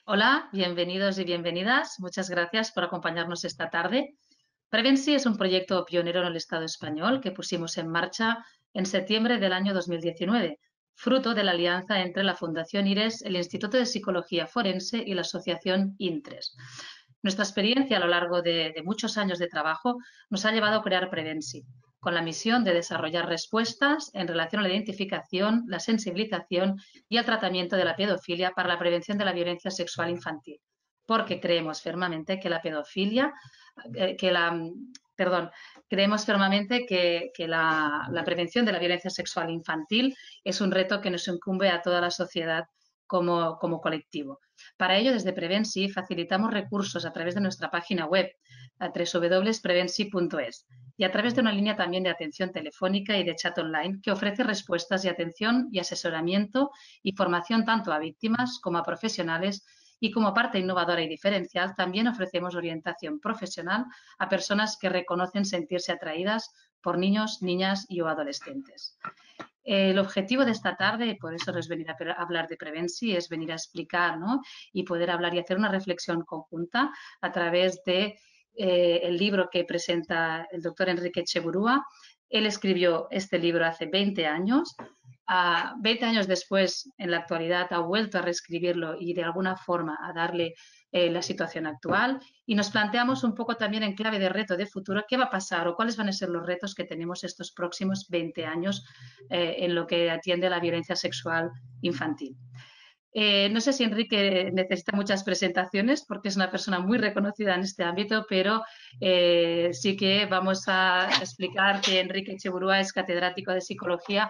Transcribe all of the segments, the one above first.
Hola, bienvenidos y bienvenidas. Muchas gracias por acompañarnos esta tarde. Prevenci es un proyecto pionero en el Estado español que pusimos en marcha en septiembre del año 2019, fruto de la alianza entre la Fundación IRES, el Instituto de Psicología Forense y la Asociación INTRES. Nuestra experiencia a lo largo de muchos años de trabajo nos ha llevado a crear Prevenci, con la misión de desarrollar respuestas en relación a la identificación, la sensibilización y el tratamiento de la pedofilia para la prevención de la violencia sexual infantil, porque creemos firmemente que la pedofilia, que la, perdón, creemos firmemente que la prevención de la violencia sexual infantil es un reto que nos incumbe a toda la sociedad como colectivo. Para ello, desde Prevenci facilitamos recursos a través de nuestra página web, a www.prevenci.es, y a través de una línea también de atención telefónica y de chat online que ofrece respuestas y atención y asesoramiento y formación tanto a víctimas como a profesionales, y como parte innovadora y diferencial también ofrecemos orientación profesional a personas que reconocen sentirse atraídas por niños, niñas y o adolescentes. El objetivo de esta tarde, y por eso no es venir a hablar de Prevenci, es venir a explicar, ¿no? Y poder hablar y hacer una reflexión conjunta a través de el libro que presenta el doctor Enrique Etxeburúa. Él escribió este libro hace 20 años. 20 años después, en la actualidad, ha vuelto a reescribirlo y de alguna forma a darle la situación actual, y nos planteamos un poco también en clave de reto de futuro qué va a pasar o cuáles van a ser los retos que tenemos estos próximos 20 años en lo que atiende a la violencia sexual infantil. No sé si Enrique necesita muchas presentaciones porque es una persona muy reconocida en este ámbito, pero sí que vamos a explicar que Enrique Etxeburúa es catedrático de Psicología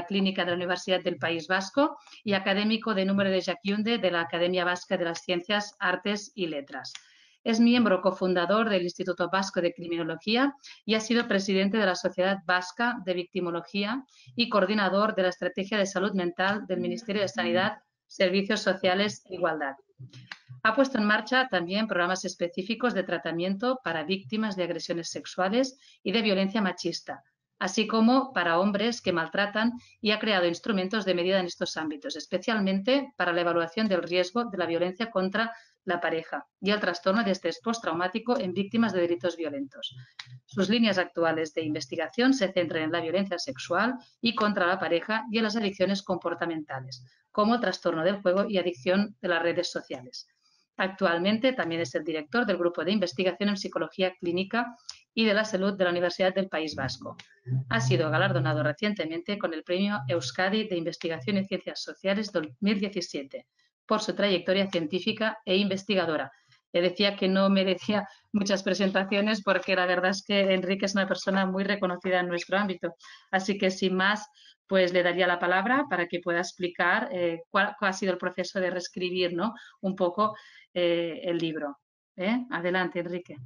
Clínica de la Universidad del País Vasco y académico de número de Jacquiunde de la Academia Vasca de las Ciencias, Artes y Letras. Es miembro cofundador del Instituto Vasco de Criminología y ha sido presidente de la Sociedad Vasca de Victimología y coordinador de la Estrategia de Salud Mental del Ministerio de Sanidad, Servicios Sociales e Igualdad. Ha puesto en marcha también programas específicos de tratamiento para víctimas de agresiones sexuales y de violencia machista, así como para hombres que maltratan, y ha creado instrumentos de medida en estos ámbitos, especialmente para la evaluación del riesgo de la violencia contra la pareja y el trastorno de estrés postraumático en víctimas de delitos violentos. Sus líneas actuales de investigación se centran en la violencia sexual y contra la pareja y en las adicciones comportamentales, como el trastorno del juego y adicción de las redes sociales. Actualmente también es el director del Grupo de Investigación en Psicología Clínica y de la Salud de la Universidad del País Vasco. Ha sido galardonado recientemente con el Premio Euskadi de Investigación en Ciencias Sociales 2017 por su trayectoria científica e investigadora. Le decía que no merecía muchas presentaciones porque la verdad es que Enrique es una persona muy reconocida en nuestro ámbito. Así que sin más, pues le daría la palabra para que pueda explicar cuál ha sido el proceso de reescribir, ¿no?, un poco el libro. Adelante, Enrique.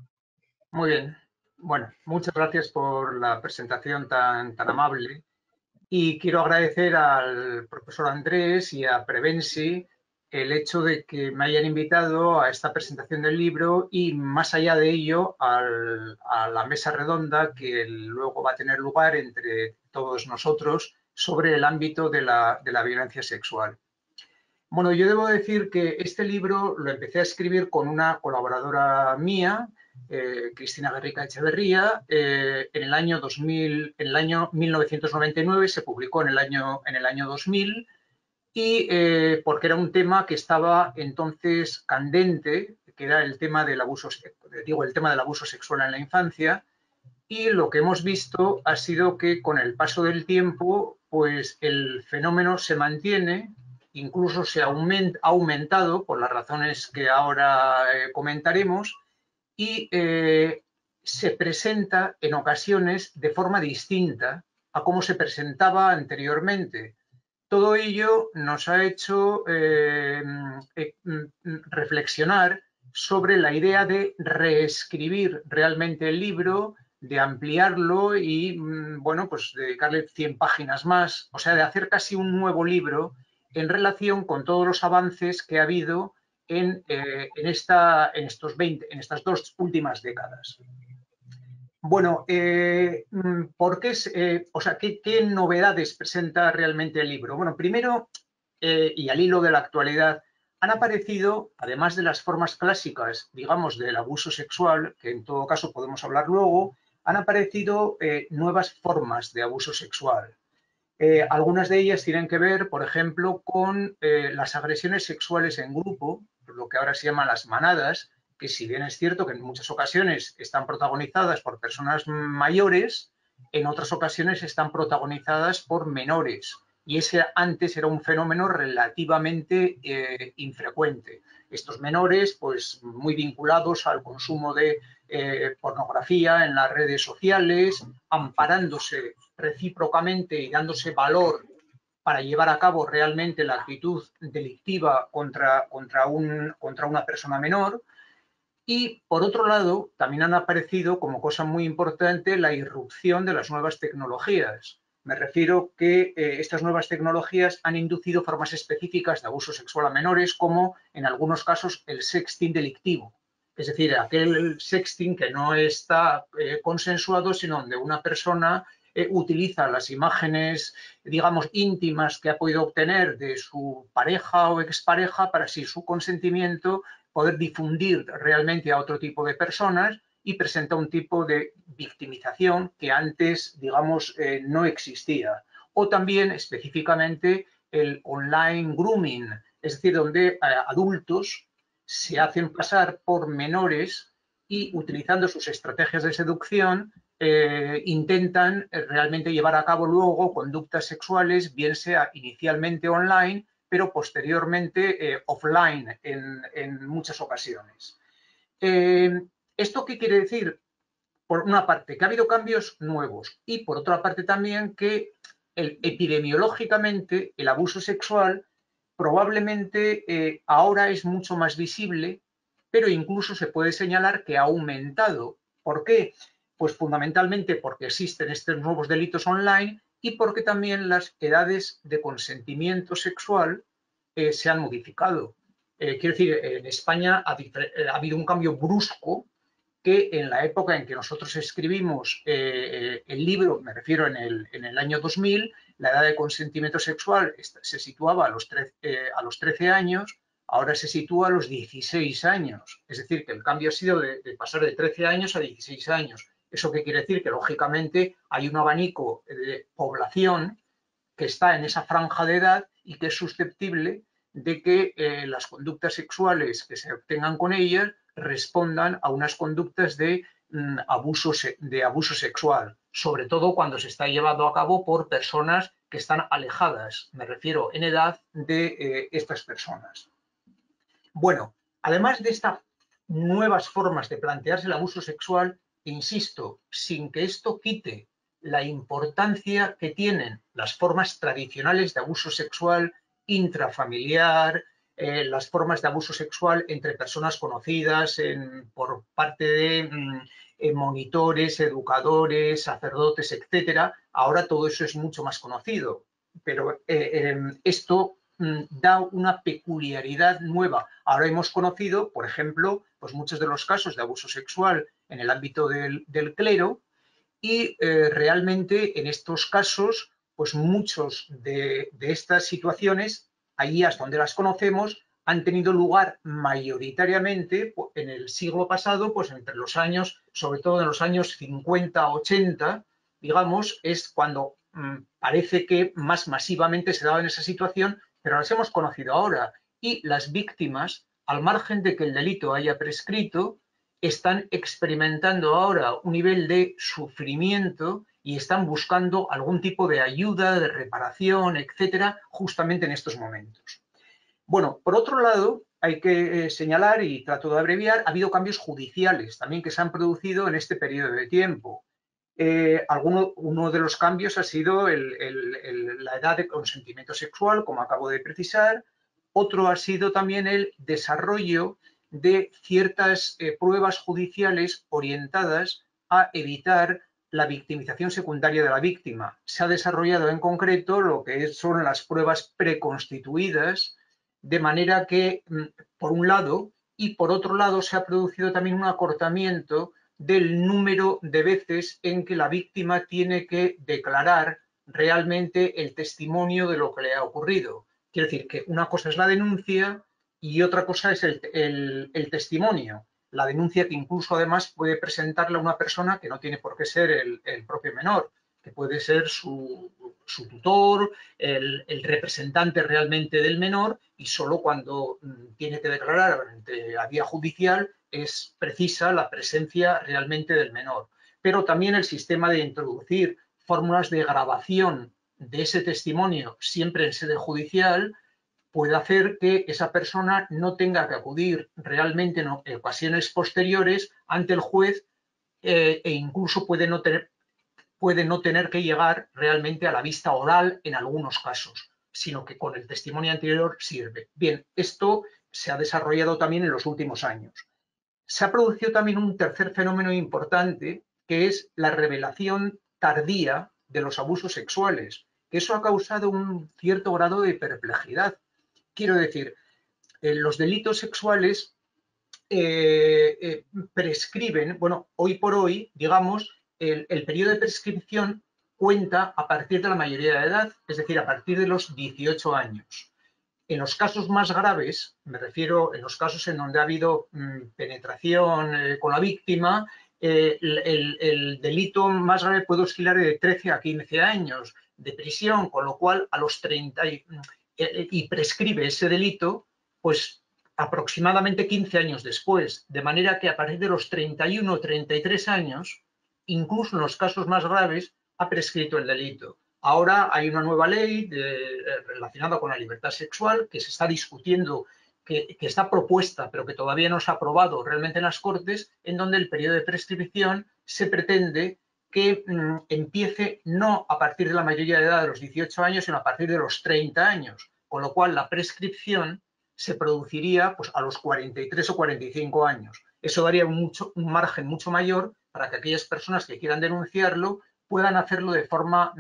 Muy bien. Bueno, muchas gracias por la presentación tan amable, y quiero agradecer al profesor Andrés y a Prevenci el hecho de que me hayan invitado a esta presentación del libro y, más allá de ello, a la mesa redonda que luego va a tener lugar entre todos nosotros sobre el ámbito de la violencia sexual. Bueno, yo debo decir que este libro lo empecé a escribir con una colaboradora mía, Cristina Garrica Echeverría, en el año 2000, en el año 1999, se publicó en el año 2000, y porque era un tema que estaba entonces candente, que era el tema del abuso sexual en la infancia. Y lo que hemos visto ha sido que con el paso del tiempo, pues el fenómeno se mantiene, incluso ha aumentado por las razones que ahora comentaremos, y se presenta en ocasiones de forma distinta a cómo se presentaba anteriormente. Todo ello nos ha hecho reflexionar sobre la idea de reescribir realmente el libro, de ampliarlo y, bueno, pues dedicarle 100 páginas más, o sea, de hacer casi un nuevo libro en relación con todos los avances que ha habido en estas 2 últimas décadas. Bueno, ¿por qué ¿qué novedades presenta realmente el libro? Bueno, primero, y al hilo de la actualidad, han aparecido, además de las formas clásicas, digamos, del abuso sexual, que en todo caso podemos hablar luego, han aparecido nuevas formas de abuso sexual. Algunas de ellas tienen que ver, por ejemplo, con las agresiones sexuales en grupo, lo que ahora se llaman las manadas, que si bien es cierto que en muchas ocasiones están protagonizadas por personas mayores, en otras ocasiones están protagonizadas por menores. Y ese antes era un fenómeno relativamente infrecuente. Estos menores, pues muy vinculados al consumo de pornografía en las redes sociales, amparándose recíprocamente y dándose valor para llevar a cabo realmente la actitud delictiva contra una persona menor. Y, por otro lado, también han aparecido como cosa muy importante la irrupción de las nuevas tecnologías. Me refiero que estas nuevas tecnologías han inducido formas específicas de abuso sexual a menores, como en algunos casos el sexting delictivo. Es decir, aquel sexting que no está consensuado, sino donde una persona utiliza las imágenes, digamos, íntimas que ha podido obtener de su pareja o expareja para, sin su consentimiento, poder difundir realmente a otro tipo de personas y presenta un tipo de victimización que antes, digamos, no existía. O también específicamente el online grooming, es decir, donde adultos se hacen pasar por menores y utilizando sus estrategias de seducción intentan realmente llevar a cabo luego conductas sexuales, bien sea inicialmente online, pero posteriormente offline en muchas ocasiones. ¿Esto qué quiere decir? Por una parte, que ha habido cambios nuevos y por otra parte también que epidemiológicamente el abuso sexual probablemente ahora es mucho más visible, pero incluso se puede señalar que ha aumentado. ¿Por qué? Pues fundamentalmente porque existen estos nuevos delitos online y porque también las edades de consentimiento sexual se han modificado. Quiero decir, en España ha habido un cambio brusco que en la época en que nosotros escribimos el libro, me refiero en el año 2000, la edad de consentimiento sexual se situaba a los 13 años, ahora se sitúa a los 16 años. Es decir, que el cambio ha sido de pasar de 13 años a 16 años. ¿Eso qué quiere decir? Que lógicamente hay un abanico de población que está en esa franja de edad y que es susceptible de que las conductas sexuales que se obtengan con ellas respondan a unas conductas de abuso sexual, sobre todo cuando se está llevando a cabo por personas que están alejadas, me refiero en edad, de estas personas. Bueno, además de estas nuevas formas de plantearse el abuso sexual, insisto, sin que esto quite la importancia que tienen las formas tradicionales de abuso sexual intrafamiliar, las formas de abuso sexual entre personas conocidas por parte de monitores, educadores, sacerdotes, etcétera. Ahora todo eso es mucho más conocido, pero esto da una peculiaridad nueva. Ahora hemos conocido, por ejemplo, pues muchos de los casos de abuso sexual en el ámbito del clero y realmente en estos casos, pues muchos de estas situaciones, ahí hasta donde las conocemos, han tenido lugar mayoritariamente en el siglo pasado, pues entre los años, sobre todo en los años 50, 80, digamos, es cuando parece que más masivamente se daba en esa situación, pero las hemos conocido ahora. Y las víctimas, al margen de que el delito haya prescrito, están experimentando ahora un nivel de sufrimiento y están buscando algún tipo de ayuda, de reparación, etcétera, justamente en estos momentos. Bueno, por otro lado, hay que señalar, y trato de abreviar, ha habido cambios judiciales también que se han producido en este periodo de tiempo. Uno de los cambios ha sido la edad de consentimiento sexual, como acabo de precisar. Otro ha sido también el desarrollo de ciertas pruebas judiciales orientadas a evitar la victimización secundaria de la víctima. Se ha desarrollado en concreto lo que son las pruebas preconstituidas, de manera que, por un lado, y por otro lado, se ha producido también un acortamiento del número de veces en que la víctima tiene que declarar realmente el testimonio de lo que le ha ocurrido. Quiero decir que una cosa es la denuncia y otra cosa es el testimonio, la denuncia que incluso además puede presentarla una persona que no tiene por qué ser el propio menor, que puede ser su tutor, el representante realmente del menor, y solo cuando tiene que declarar ante la vía judicial es precisa la presencia realmente del menor. Pero también el sistema de introducir fórmulas de grabación de ese testimonio siempre en sede judicial puede hacer que esa persona no tenga que acudir realmente en ocasiones posteriores ante el juez e incluso puede no tener que llegar realmente a la vista oral en algunos casos, sino que con el testimonio anterior sirve. Bien, esto se ha desarrollado también en los últimos años. Se ha producido también un tercer fenómeno importante, que es la revelación tardía de los abusos sexuales, que eso ha causado un cierto grado de perplejidad. Quiero decir, los delitos sexuales prescriben, bueno, hoy por hoy, digamos, el periodo de prescripción cuenta a partir de la mayoría de edad, es decir, a partir de los 18 años. En los casos más graves, me refiero en los casos en donde ha habido penetración con la víctima, el delito más grave puede oscilar de 13 a 15 años de prisión, con lo cual a los 30 y prescribe ese delito, pues aproximadamente 15 años después, de manera que a partir de los 31 o 33 años, incluso en los casos más graves, ha prescrito el delito. Ahora hay una nueva ley relacionada con la libertad sexual que se está discutiendo, que está propuesta, pero que todavía no se ha aprobado realmente en las Cortes, en donde el periodo de prescripción se pretende que empiece no a partir de la mayoría de edad de los 18 años, sino a partir de los 30 años, con lo cual la prescripción se produciría pues, a los 43 o 45 años. Eso daría un margen mucho mayor para que aquellas personas que quieran denunciarlo puedan hacerlo de forma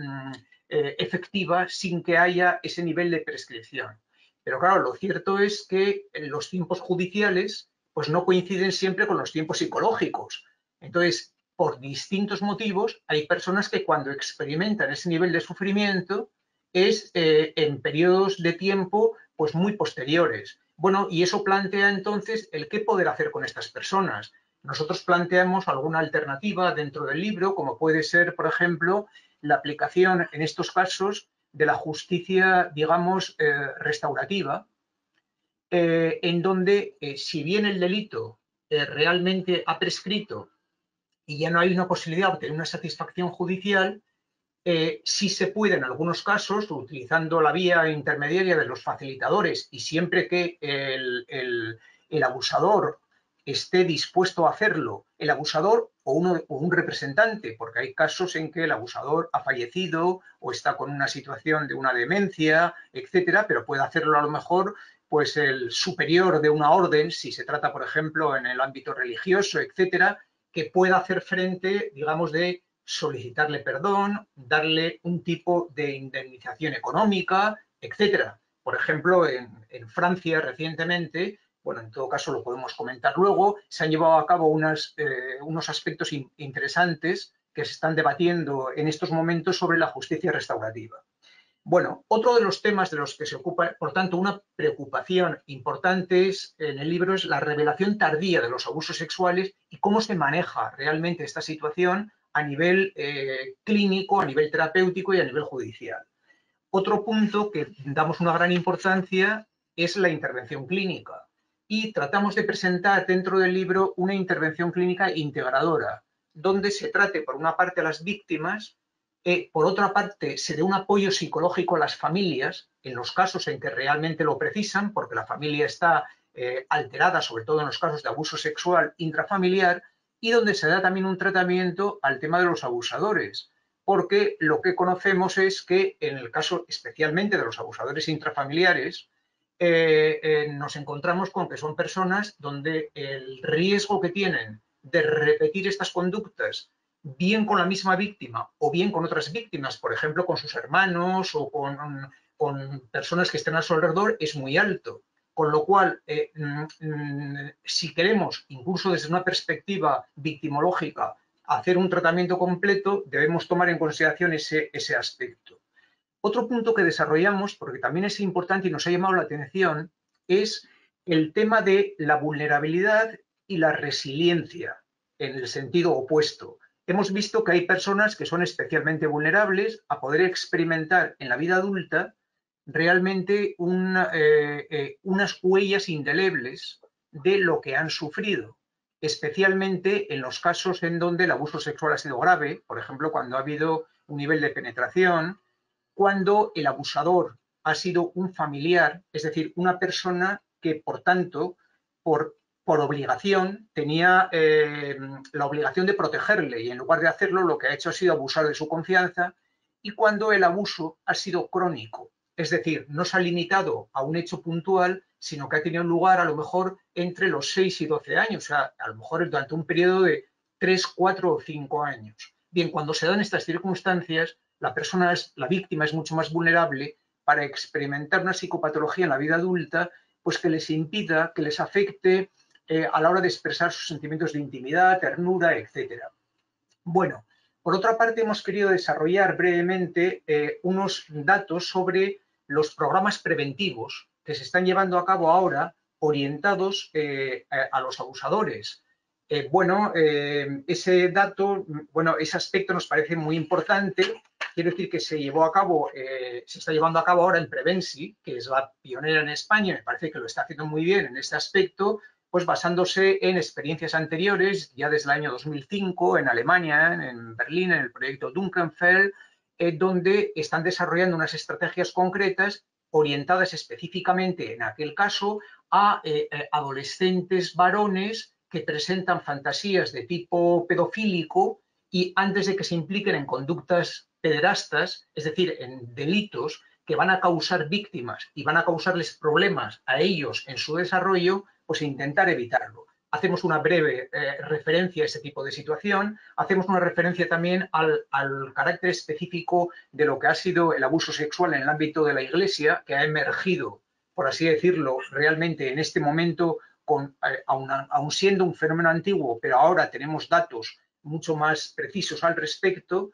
efectiva sin que haya ese nivel de prescripción. Pero claro, lo cierto es que los tiempos judiciales pues no coinciden siempre con los tiempos psicológicos. Entonces, por distintos motivos, hay personas que cuando experimentan ese nivel de sufrimiento es en periodos de tiempo pues muy posteriores. Bueno, y eso plantea entonces el qué poder hacer con estas personas. Nosotros planteamos alguna alternativa dentro del libro, como puede ser, por ejemplo, la aplicación en estos casos de la justicia, digamos, restaurativa, en donde, si bien el delito realmente ha prescrito y ya no hay una posibilidad de obtener una satisfacción judicial, sí se puede en algunos casos, utilizando la vía intermediaria de los facilitadores y siempre que el abusador esté dispuesto a hacerlo, el abusador o un representante, porque hay casos en que el abusador ha fallecido o está con una situación de una demencia, etcétera, pero puede hacerlo a lo mejor pues el superior de una orden, si se trata, por ejemplo, en el ámbito religioso, etcétera, que pueda hacer frente, digamos, de solicitarle perdón, darle un tipo de indemnización económica, etcétera. Por ejemplo, en Francia recientemente, bueno, en todo caso lo podemos comentar luego, se han llevado a cabo unos aspectos interesantes que se están debatiendo en estos momentos sobre la justicia restaurativa. Bueno, otro de los temas de los que se ocupa, por tanto, una preocupación importante en el libro es la revelación tardía de los abusos sexuales y cómo se maneja realmente esta situación a nivel clínico, a nivel terapéutico y a nivel judicial. Otro punto que damos una gran importancia es la intervención clínica y tratamos de presentar dentro del libro una intervención clínica integradora, donde se trate por una parte a las víctimas, por otra parte se dé un apoyo psicológico a las familias en los casos en que realmente lo precisan, porque la familia está alterada, sobre todo en los casos de abuso sexual intrafamiliar, y donde se da también un tratamiento al tema de los abusadores, porque lo que conocemos es que en el caso especialmente de los abusadores intrafamiliares, nos encontramos con que son personas donde el riesgo que tienen de repetir estas conductas, bien con la misma víctima o bien con otras víctimas, por ejemplo, con sus hermanos o con personas que estén a su alrededor, es muy alto. Con lo cual, si queremos, incluso desde una perspectiva victimológica, hacer un tratamiento completo, debemos tomar en consideración ese aspecto. Otro punto que desarrollamos, porque también es importante y nos ha llamado la atención, es el tema de la vulnerabilidad y la resiliencia, en el sentido opuesto. Hemos visto que hay personas que son especialmente vulnerables a poder experimentar en la vida adulta realmente unas huellas indelebles de lo que han sufrido, especialmente en los casos en donde el abuso sexual ha sido grave, por ejemplo, cuando ha habido un nivel de penetración, cuando el abusador ha sido un familiar, es decir, una persona que, por tanto, por obligación, tenía la obligación de protegerle y en lugar de hacerlo lo que ha hecho ha sido abusar de su confianza, y cuando el abuso ha sido crónico, es decir, no se ha limitado a un hecho puntual, sino que ha tenido lugar a lo mejor entre los 6 y 12 años, o sea, a lo mejor durante un periodo de 3, 4 o 5 años. Bien, cuando se dan estas circunstancias, la víctima es mucho más vulnerable para experimentar una psicopatología en la vida adulta, pues que les impida, que les afecte a la hora de expresar sus sentimientos de intimidad, ternura, etc. Bueno, por otra parte, hemos querido desarrollar brevemente unos datos sobre los programas preventivos que se están llevando a cabo ahora orientados a los abusadores. Ese dato, ese aspecto nos parece muy importante. Quiero decir que se está llevando a cabo ahora en Prevensi, que es la pionera en España, me parece que lo está haciendo muy bien en este aspecto, pues basándose en experiencias anteriores, ya desde el año 2005 en Alemania, en Berlín, en el proyecto Dunkelfeld, donde están desarrollando unas estrategias concretas orientadas específicamente, en aquel caso, a adolescentes varones que presentan fantasías de tipo pedofílico y antes de que se impliquen en conductas pederastas, es decir, en delitos que van a causar víctimas y van a causarles problemas a ellos en su desarrollo, pues intentar evitarlo. Hacemos una breve referencia a ese tipo de situación, hacemos una referencia también al carácter específico de lo que ha sido el abuso sexual en el ámbito de la Iglesia, que ha emergido, por así decirlo, realmente en este momento, aun siendo un fenómeno antiguo, pero ahora tenemos datos mucho más precisos al respecto.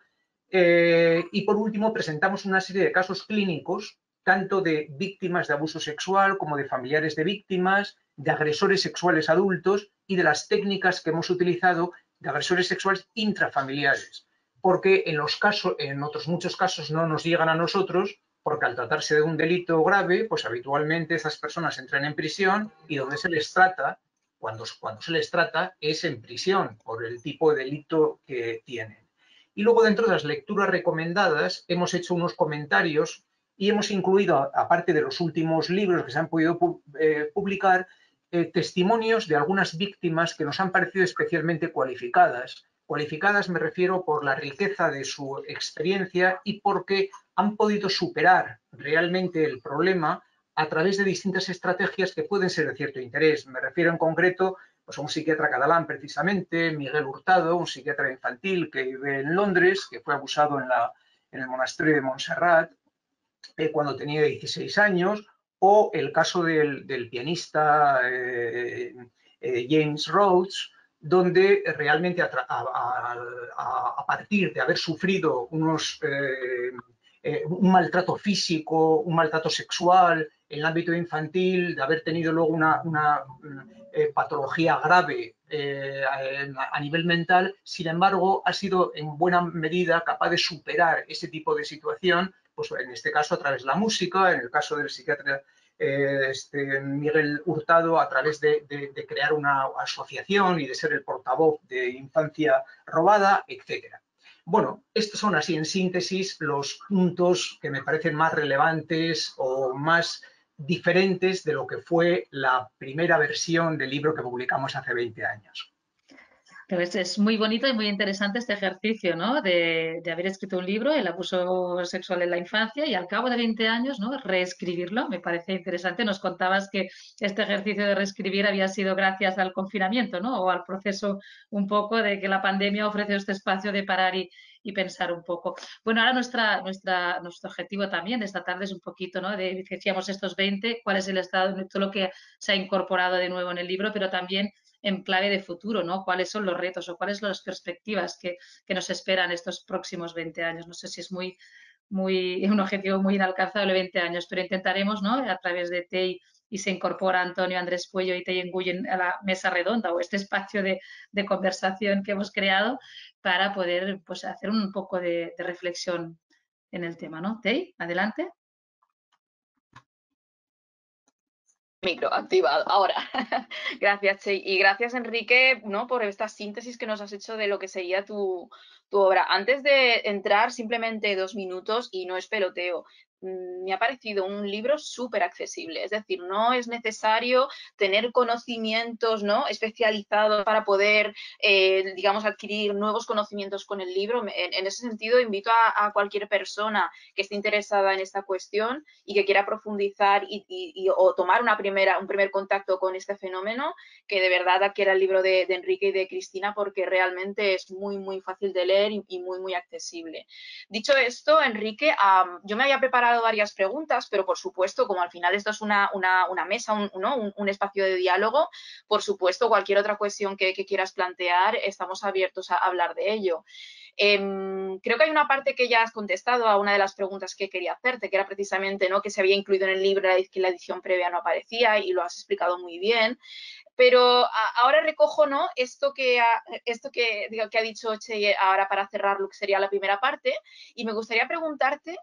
Y por último, presentamos una serie de casos clínicos, tanto de víctimas de abuso sexual como de familiares de víctimas, de agresores sexuales adultos y de las técnicas que hemos utilizado de agresores sexuales intrafamiliares. Porque en otros muchos casos no nos llegan a nosotros, porque al tratarse de un delito grave, pues habitualmente esas personas entran en prisión y donde se les trata, cuando se les trata, es en prisión por el tipo de delito que tienen. Y luego, dentro de las lecturas recomendadas, hemos hecho unos comentarios y hemos incluido, aparte de los últimos libros que se han podido publicar, testimonios de algunas víctimas que nos han parecido especialmente cualificadas. Cualificadas me refiero por la riqueza de su experiencia y porque han podido superar realmente el problema a través de distintas estrategias que pueden ser de cierto interés. Me refiero en concreto pues a un psiquiatra catalán precisamente, Miguel Hurtado, un psiquiatra infantil que vive en Londres, que fue abusado en el monasterio de Montserrat cuando tenía 16 años, o el caso del pianista James Rhodes, donde realmente a partir de haber sufrido un maltrato físico, un maltrato sexual en el ámbito infantil, de haber tenido luego una patología grave a nivel mental, sin embargo, ha sido en buena medida capaz de superar ese tipo de situación, pues en este caso a través de la música, en el caso del psiquiatra Miguel Hurtado, a través de crear una asociación y de ser el portavoz de Infancia Robada, etcétera. Bueno, estos son así en síntesis los puntos que me parecen más relevantes o más diferentes de lo que fue la primera versión del libro que publicamos hace 20 años. Pues es muy bonito y muy interesante este ejercicio, ¿no? De haber escrito un libro, el abuso sexual en la infancia, y al cabo de 20 años, ¿no? Reescribirlo, me parece interesante. Nos contabas que este ejercicio de reescribir había sido gracias al confinamiento, ¿no? O al proceso un poco de que la pandemia ofrece este espacio de parar y pensar un poco. Bueno, ahora nuestro objetivo también de esta tarde es un poquito, ¿no? Decíamos estos 20, cuál es el estado, todo lo que se ha incorporado de nuevo en el libro, pero también en clave de futuro, ¿no? ¿Cuáles son los retos o cuáles son las perspectivas que nos esperan estos próximos 20 años? No sé si es un objetivo muy inalcanzable 20 años, pero intentaremos, ¿no? A través de TEI y se incorpora Antonio Andrés Puello y Teyen Guyen a la mesa redonda o este espacio de conversación que hemos creado para poder pues, hacer un poco de reflexión en el tema, ¿no? Tei, adelante. Micro activado. Ahora, gracias, Che. Y gracias, Enrique, ¿no? Por esta síntesis que nos has hecho de lo que sería tu obra. Antes de entrar, simplemente 2 minutos y no es peloteo. Me ha parecido un libro súper accesible, es decir, no es necesario tener conocimientos, ¿no?, especializados para poder, digamos, adquirir nuevos conocimientos con el libro. En ese sentido, invito a cualquier persona que esté interesada en esta cuestión y que quiera profundizar o tomar un primer contacto con este fenómeno, que de verdad adquiera el libro de Enrique y de Cristina, porque realmente es muy, muy fácil de leer y muy, muy accesible. Dicho esto, Enrique, yo me había preparado varias preguntas, pero por supuesto, como al final esto es una mesa, un espacio de diálogo, por supuesto, cualquier otra cuestión que quieras plantear, estamos abiertos a hablar de ello. Creo que hay una parte que ya has contestado a una de las preguntas que quería hacerte, que era precisamente, ¿no?, que se había incluido en el libro que la edición previa no aparecía, y lo has explicado muy bien. Pero ahora recojo, ¿no?, esto que ha dicho Che ahora para cerrar lo que sería la primera parte, y me gustaría preguntarte,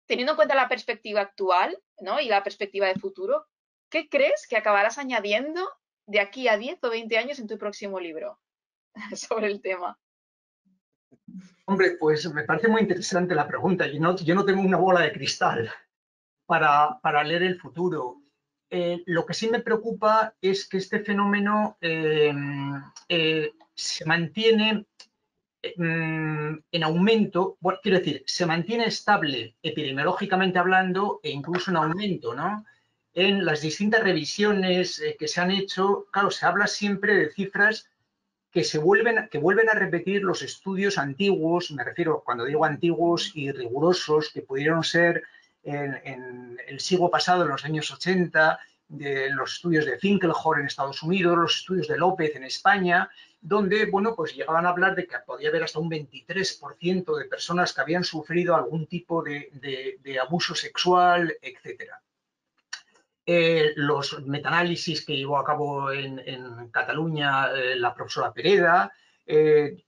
teniendo en cuenta la perspectiva actual, ¿no?, y la perspectiva de futuro, ¿qué crees que acabarás añadiendo de aquí a 10 o 20 años en tu próximo libro sobre el tema? Hombre, pues me parece muy interesante la pregunta. Yo no tengo una bola de cristal para leer el futuro. Lo que sí me preocupa es que este fenómeno se mantiene en aumento, bueno, quiero decir, se mantiene estable epidemiológicamente hablando e incluso en aumento, ¿no? En las distintas revisiones que se han hecho, claro, se habla siempre de cifras que vuelven a repetir los estudios antiguos, me refiero, cuando digo antiguos y rigurosos, que pudieron ser en el siglo pasado, en los años 80, de los estudios de Finkelhor en Estados Unidos, los estudios de López en España, donde, bueno, pues llegaban a hablar de que podía haber hasta un 23% de personas que habían sufrido algún tipo de abuso sexual, etcétera. Los metaanálisis que llevó a cabo en Cataluña la profesora Pereda,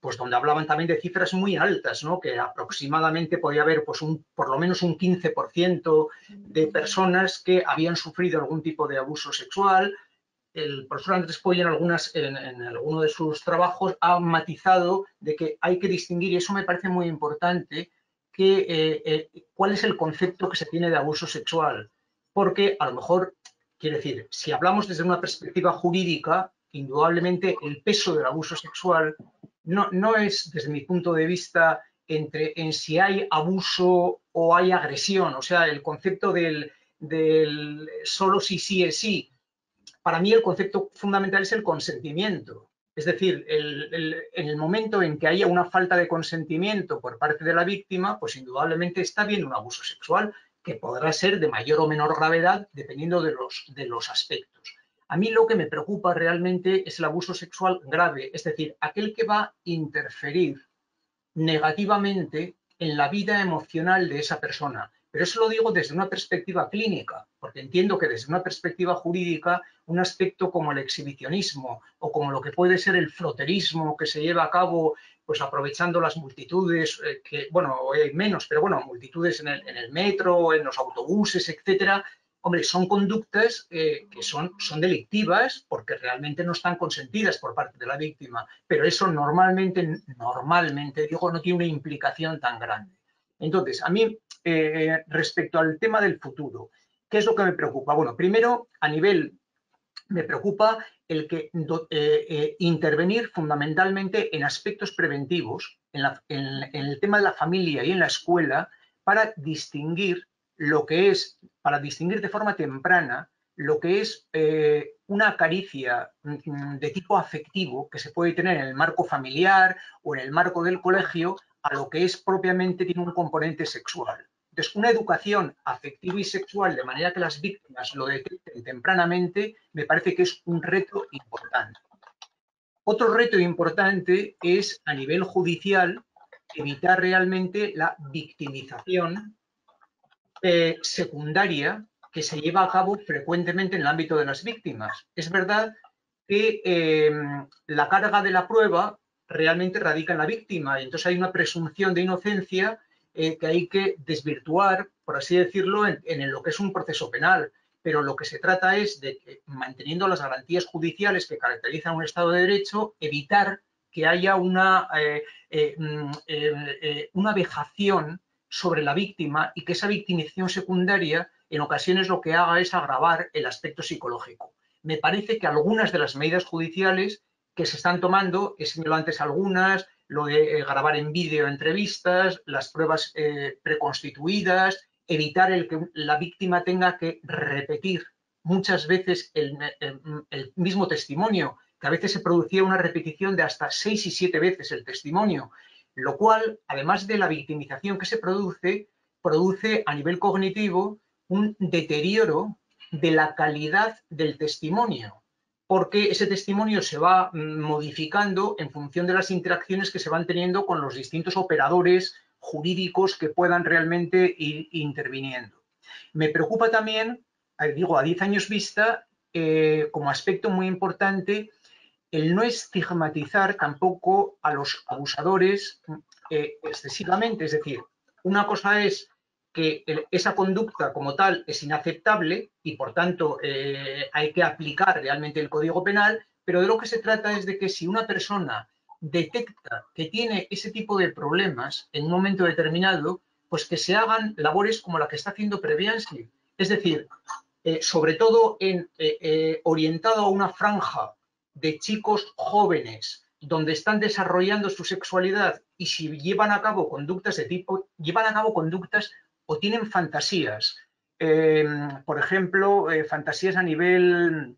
pues donde hablaban también de cifras muy altas, ¿no?, que aproximadamente podía haber pues por lo menos un 15% de personas que habían sufrido algún tipo de abuso sexual. El profesor Andrés Puello en alguno de sus trabajos ha matizado de que hay que distinguir, y eso me parece muy importante, cuál es el concepto que se tiene de abuso sexual. Porque a lo mejor, quiero decir, si hablamos desde una perspectiva jurídica, indudablemente el peso del abuso sexual no es, desde mi punto de vista, en si hay abuso o hay agresión. O sea, el concepto del solo si sí es sí. Para mí el concepto fundamental es el consentimiento. Es decir, en el momento en que haya una falta de consentimiento por parte de la víctima, pues indudablemente está bien un abuso sexual, que podrá ser de mayor o menor gravedad dependiendo de los aspectos. A mí lo que me preocupa realmente es el abuso sexual grave, es decir, aquel que va a interferir negativamente en la vida emocional de esa persona. Pero eso lo digo desde una perspectiva clínica, porque entiendo que desde una perspectiva jurídica, un aspecto como el exhibicionismo o como lo que puede ser el froterismo que se lleva a cabo, pues aprovechando las multitudes, que, bueno, hoy hay menos, pero bueno, multitudes en el metro, en los autobuses, etcétera. Hombre, son conductas que son delictivas porque realmente no están consentidas por parte de la víctima, pero eso normalmente, digo, no tiene una implicación tan grande. Entonces, a mí, respecto al tema del futuro, ¿qué es lo que me preocupa? Bueno, primero, me preocupa el que intervenir fundamentalmente en aspectos preventivos, en el tema de la familia y en la escuela, para distinguir de forma temprana lo que es una caricia de tipo afectivo que se puede tener en el marco familiar o en el marco del colegio, a lo que es propiamente tiene un componente sexual. Entonces, una educación afectiva y sexual de manera que las víctimas lo detecten tempranamente me parece que es un reto importante. Otro reto importante es, a nivel judicial, evitar realmente la victimización secundaria que se lleva a cabo frecuentemente en el ámbito de las víctimas. Es verdad que la carga de la prueba realmente radica en la víctima y entonces hay una presunción de inocencia que hay que desvirtuar, por así decirlo, en lo que es un proceso penal. Pero lo que se trata es de que, manteniendo las garantías judiciales que caracterizan un Estado de Derecho, evitar que haya una vejación sobre la víctima y que esa victimización secundaria en ocasiones lo que haga es agravar el aspecto psicológico. Me parece que algunas de las medidas judiciales que se están tomando, he señalado antes algunas, lo de grabar en vídeo entrevistas, las pruebas preconstituidas, evitar el que la víctima tenga que repetir muchas veces el mismo testimonio, que a veces se producía una repetición de hasta 6 y 7 veces el testimonio, lo cual, además de la victimización que se produce a nivel cognitivo un deterioro de la calidad del testimonio, porque ese testimonio se va modificando en función de las interacciones que se van teniendo con los distintos operadores jurídicos que puedan realmente ir interviniendo. Me preocupa también, digo, a 10 años vista, como aspecto muy importante, el no estigmatizar tampoco a los abusadores excesivamente. Es decir, una cosa es que esa conducta como tal es inaceptable y, por tanto, hay que aplicar realmente el Código Penal, pero de lo que se trata es de que si una persona detecta que tiene ese tipo de problemas en un momento determinado, pues que se hagan labores como la que está haciendo Previansi. Es decir, sobre todo orientado a una franja de chicos jóvenes donde están desarrollando su sexualidad y si llevan a cabo conductas de tipo, llevan a cabo conductas o tienen fantasías, por ejemplo, fantasías a nivel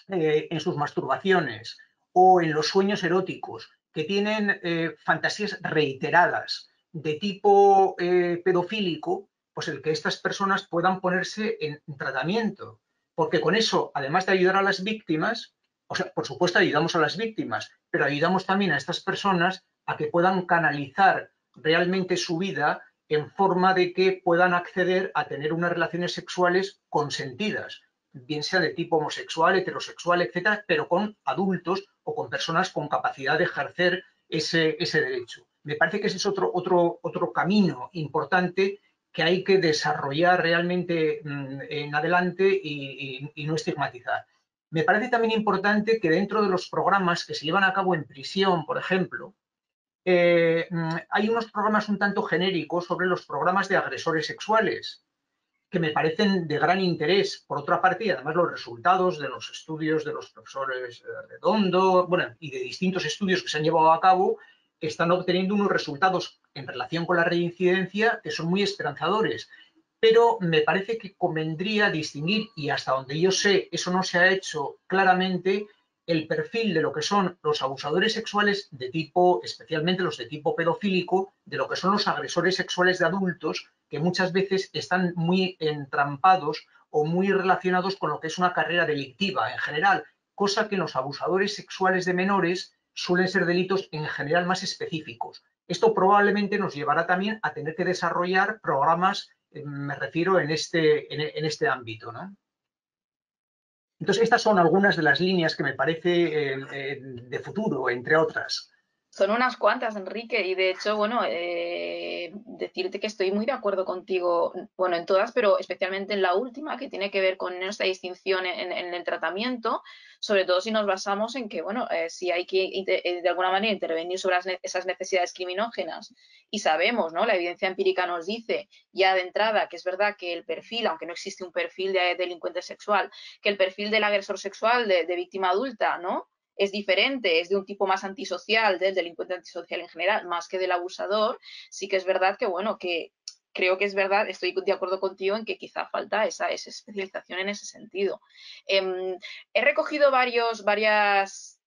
en sus masturbaciones o en los sueños eróticos, que tienen fantasías reiteradas de tipo pedofílico, pues el que estas personas puedan ponerse en tratamiento. Porque con eso, además de ayudar a las víctimas, o sea, por supuesto ayudamos a las víctimas, pero ayudamos también a estas personas a que puedan canalizar realmente su vida en forma de que puedan acceder a tener unas relaciones sexuales consentidas, bien sea de tipo homosexual, heterosexual, etcétera, pero con adultos o con personas con capacidad de ejercer ese derecho. Me parece que ese es otro camino importante que hay que desarrollar realmente en adelante y no estigmatizar. Me parece también importante que dentro de los programas que se llevan a cabo en prisión, por ejemplo, hay unos programas un tanto genéricos sobre los programas de agresores sexuales, que me parecen de gran interés, por otra parte, y además los resultados de los estudios de los profesores Redondo, bueno, y de distintos estudios que se han llevado a cabo, están obteniendo unos resultados en relación con la reincidencia que son muy esperanzadores. Pero me parece que convendría distinguir, y hasta donde yo sé, eso no se ha hecho claramente, el perfil de lo que son los abusadores sexuales de tipo, especialmente los de tipo pedofílico, de lo que son los agresores sexuales de adultos, que muchas veces están muy entrampados o muy relacionados con lo que es una carrera delictiva en general, cosa que en los abusadores sexuales de menores suelen ser delitos en general más específicos. Esto probablemente nos llevará también a tener que desarrollar programas, me refiero en este ámbito, ¿no? Entonces, estas son algunas de las líneas que me parece de futuro, entre otras. Son unas cuantas, Enrique, y de hecho, bueno, decirte que estoy muy de acuerdo contigo, bueno, en todas, pero especialmente en la última, que tiene que ver con esta distinción en el tratamiento, sobre todo si nos basamos en que, bueno, si hay que de alguna manera intervenir sobre esas necesidades criminógenas y sabemos, ¿no? La evidencia empírica nos dice ya de entrada que es verdad que el perfil, aunque no existe un perfil de delincuente sexual, que el perfil del agresor sexual de víctima adulta, ¿no? Es diferente, es de un tipo más antisocial, del delincuente antisocial en general, más que del abusador, sí que es verdad que, bueno, que creo que es verdad, estoy de acuerdo contigo en que quizá falta esa especialización en ese sentido. He recogido varias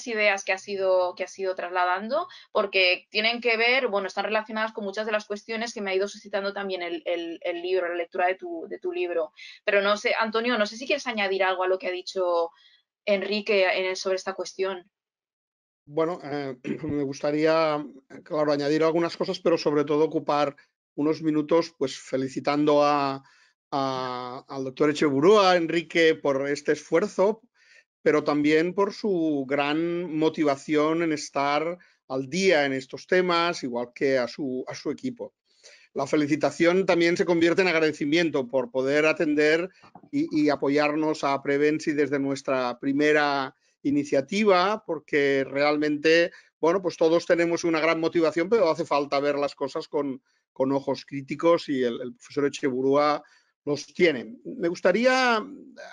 ideas que has ido trasladando, porque tienen que ver, bueno, están relacionadas con muchas de las cuestiones que me ha ido suscitando también el libro, la lectura de tu libro. Pero no sé, Antonio, no sé si quieres añadir algo a lo que ha dicho Enrique sobre esta cuestión. Bueno, me gustaría, claro, añadir algunas cosas, pero sobre todo ocupar unos minutos pues felicitando a al doctor Echeburúa, Enrique, por este esfuerzo, pero también por su gran motivación en estar al día en estos temas, igual que a su equipo. La felicitación también se convierte en agradecimiento por poder atender y apoyarnos a Prevensi desde nuestra primera iniciativa, porque realmente, bueno, pues todos tenemos una gran motivación, pero hace falta ver las cosas con ojos críticos y el profesor Echeburúa los tiene. Me gustaría,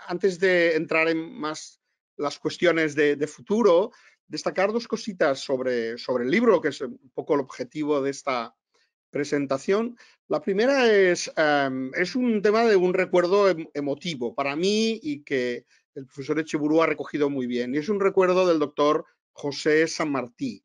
antes de entrar en más las cuestiones de futuro, destacar dos cositas sobre el libro, que es un poco el objetivo de esta presentación. La primera es un tema de un recuerdo emotivo para mí y que el profesor Echeburúa ha recogido muy bien. Y es un recuerdo del doctor José Sanmartí.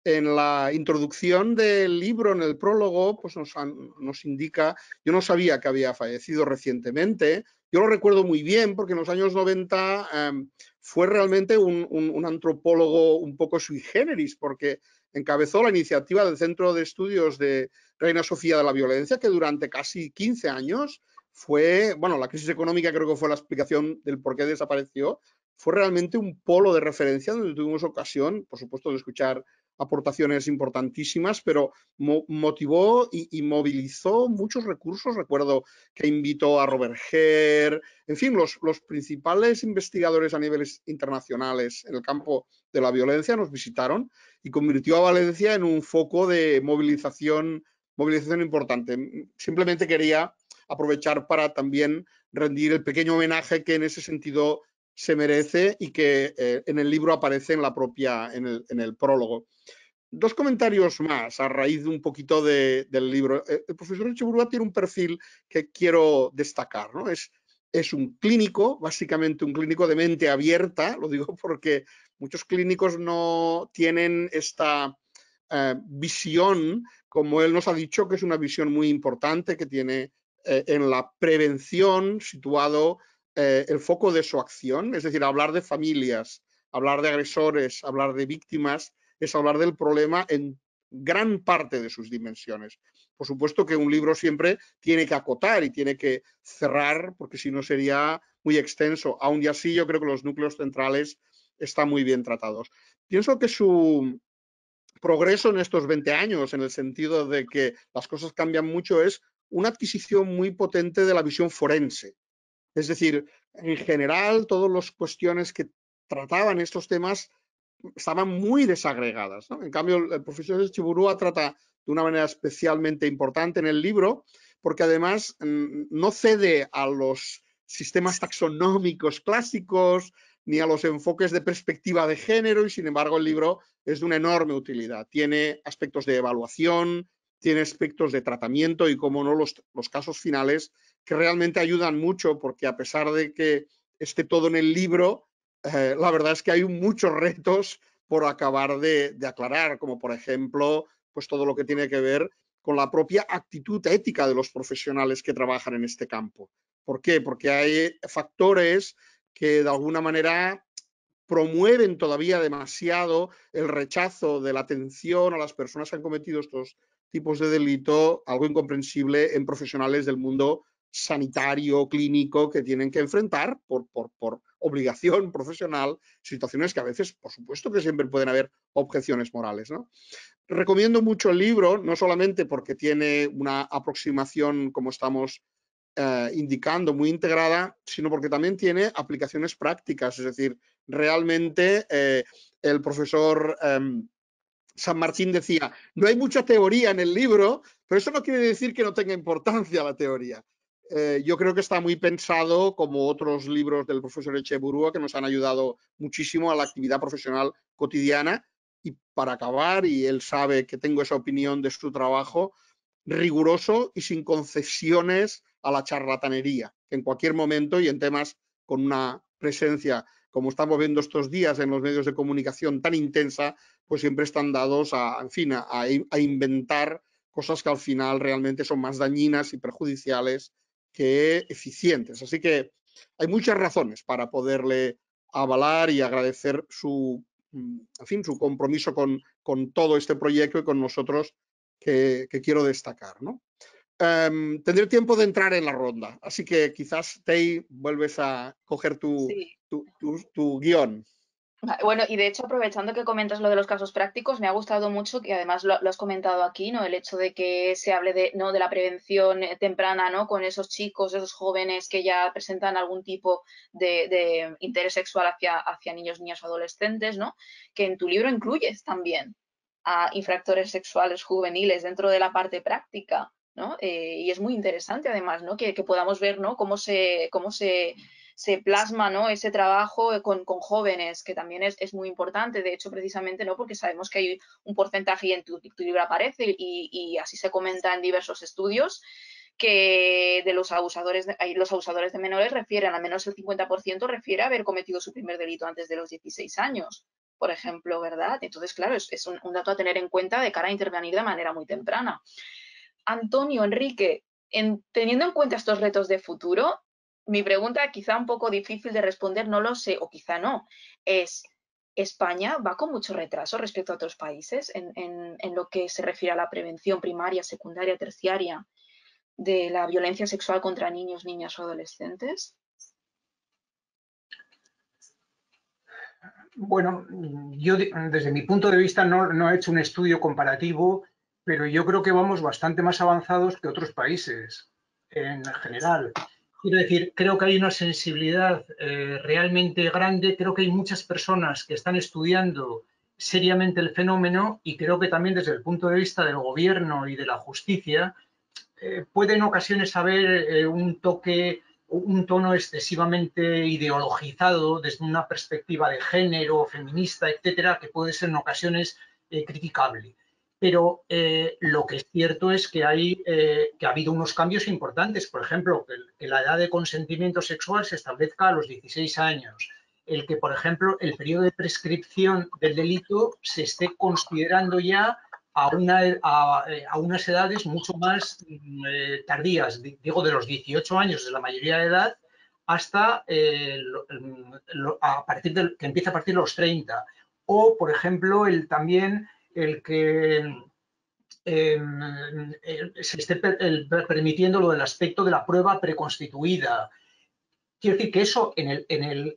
En la introducción del libro, en el prólogo, pues nos indica, yo no sabía que había fallecido recientemente, yo lo recuerdo muy bien porque en los años 90 fue realmente un antropólogo un poco sui generis, porque encabezó la iniciativa del Centro de Estudios de Reina Sofía de la Violencia, que durante casi 15 años fue, bueno, la crisis económica creo que fue la explicación del por qué desapareció, fue realmente un polo de referencia donde tuvimos ocasión, por supuesto, de escuchar aportaciones importantísimas, pero motivó y movilizó muchos recursos. Recuerdo que invitó a Robert Herr, en fin, los principales investigadores a niveles internacionales en el campo de la violencia nos visitaron y convirtió a Valencia en un foco de movilización importante. Simplemente quería aprovechar para también rendir el pequeño homenaje que en ese sentido se merece y que en el libro aparece en el prólogo. Dos comentarios más a raíz de un poquito del libro. El profesor Echeburúa tiene un perfil que quiero destacar, ¿no? Es un clínico, básicamente un clínico de mente abierta, lo digo porque muchos clínicos no tienen esta visión, como él nos ha dicho, que es una visión muy importante que tiene en la prevención situado el foco de su acción, es decir, hablar de familias, hablar de agresores, hablar de víctimas, es hablar del problema en gran parte de sus dimensiones. Por supuesto que un libro siempre tiene que acotar y tiene que cerrar, porque si no sería muy extenso. Aún y así, yo creo que los núcleos centrales están muy bien tratados. Pienso que su progreso en estos 20 años, en el sentido de que las cosas cambian mucho, es una adquisición muy potente de la visión forense. Es decir, en general, todas las cuestiones que trataban estos temas estaban muy desagregadas, ¿no? En cambio, el profesor Echeburúa trata de una manera especialmente importante en el libro, porque además no cede a los sistemas taxonómicos clásicos ni a los enfoques de perspectiva de género, y sin embargo el libro es de una enorme utilidad. Tiene aspectos de evaluación, tiene aspectos de tratamiento y, como no, los casos finales que realmente ayudan mucho, porque a pesar de que esté todo en el libro, la verdad es que hay muchos retos por acabar de aclarar, como por ejemplo, pues todo lo que tiene que ver con la propia actitud ética de los profesionales que trabajan en este campo. ¿Por qué? Porque hay factores que de alguna manera promueven todavía demasiado el rechazo de la atención a las personas que han cometido estos tipos de delito, algo incomprensible en profesionales del mundo sanitario, clínico, que tienen que enfrentar por obligación profesional situaciones que a veces, por supuesto que siempre pueden haber objeciones morales, ¿no? Recomiendo mucho el libro, no solamente porque tiene una aproximación, como estamos indicando, muy integrada, sino porque también tiene aplicaciones prácticas, es decir, realmente el profesor Sanmartín decía, no hay mucha teoría en el libro, pero eso no quiere decir que no tenga importancia la teoría. Yo creo que está muy pensado, como otros libros del profesor Echeburúa, que nos han ayudado muchísimo a la actividad profesional cotidiana. Y para acabar, y él sabe que tengo esa opinión de su trabajo, riguroso y sin concesiones a la charlatanería, que en cualquier momento y en temas con una presencia, como estamos viendo estos días en los medios de comunicación tan intensa, pues siempre están dados en fin, a inventar cosas que al final realmente son más dañinas y perjudiciales que eficientes. Así que hay muchas razones para poderle avalar y agradecer su compromiso con todo este proyecto y con nosotros, que quiero destacar, ¿no? tendré tiempo de entrar en la ronda, así que quizás, Tei, vuelves a coger tu guión. Bueno, y de hecho, aprovechando que comentas lo de los casos prácticos, me ha gustado mucho que además lo has comentado aquí, ¿no? El hecho de que se hable de la prevención temprana, ¿no? Con esos chicos, esos jóvenes que ya presentan algún tipo de interés sexual hacia niños, niñas o adolescentes, ¿no? Que en tu libro incluyes también a infractores sexuales juveniles dentro de la parte práctica, ¿no? Y es muy interesante además, ¿no? Que podamos ver, ¿no? Cómo se plasma, ¿no? Ese trabajo con jóvenes, que también es muy importante. De hecho, precisamente, ¿no? Porque sabemos que hay un porcentaje, y en tu libro aparece, y así se comenta en diversos estudios, que de los abusadores de menores refieren, al menos el 50% refiere a haber cometido su primer delito antes de los 16 años, por ejemplo, ¿verdad? Entonces, claro, es un dato a tener en cuenta de cara a intervenir de manera muy temprana. Antonio, Enrique, teniendo en cuenta estos retos de futuro, mi pregunta, quizá un poco difícil de responder, no lo sé, o quizá no, es: ¿España va con mucho retraso respecto a otros países en lo que se refiere a la prevención primaria, secundaria, terciaria de la violencia sexual contra niños, niñas o adolescentes? Bueno, yo desde mi punto de vista no he hecho un estudio comparativo, pero yo creo que vamos bastante más avanzados que otros países en general. Quiero decir, creo que hay una sensibilidad realmente grande, creo que hay muchas personas que están estudiando seriamente el fenómeno, y creo que también desde el punto de vista del gobierno y de la justicia puede en ocasiones haber un tono excesivamente ideologizado desde una perspectiva de género, feminista, etcétera, que puede ser en ocasiones criticable. Pero lo que es cierto es que ha habido unos cambios importantes. Por ejemplo, que la edad de consentimiento sexual se establezca a los 16 años. El que, por ejemplo, el periodo de prescripción del delito se esté considerando ya a unas edades mucho más tardías, digo de los 18 años de la mayoría de edad hasta que empieza a partir de los 30. O, por ejemplo, también el que se esté permitiendo lo del aspecto de la prueba preconstituida. Quiero decir que eso, en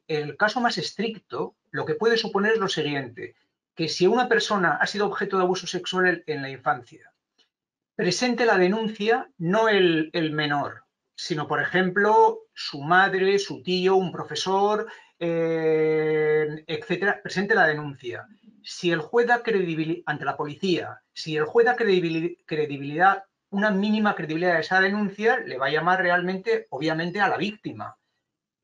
el caso más estricto, lo que puede suponer es lo siguiente: que si una persona ha sido objeto de abuso sexual en la infancia, presente la denuncia no el menor, sino, por ejemplo, su madre, su tío, un profesor, etcétera, presente la denuncia. Si el juez da credibilidad ante la policía, si el juez da credibilidad, una mínima credibilidad a esa denuncia, le va a llamar realmente, obviamente, a la víctima.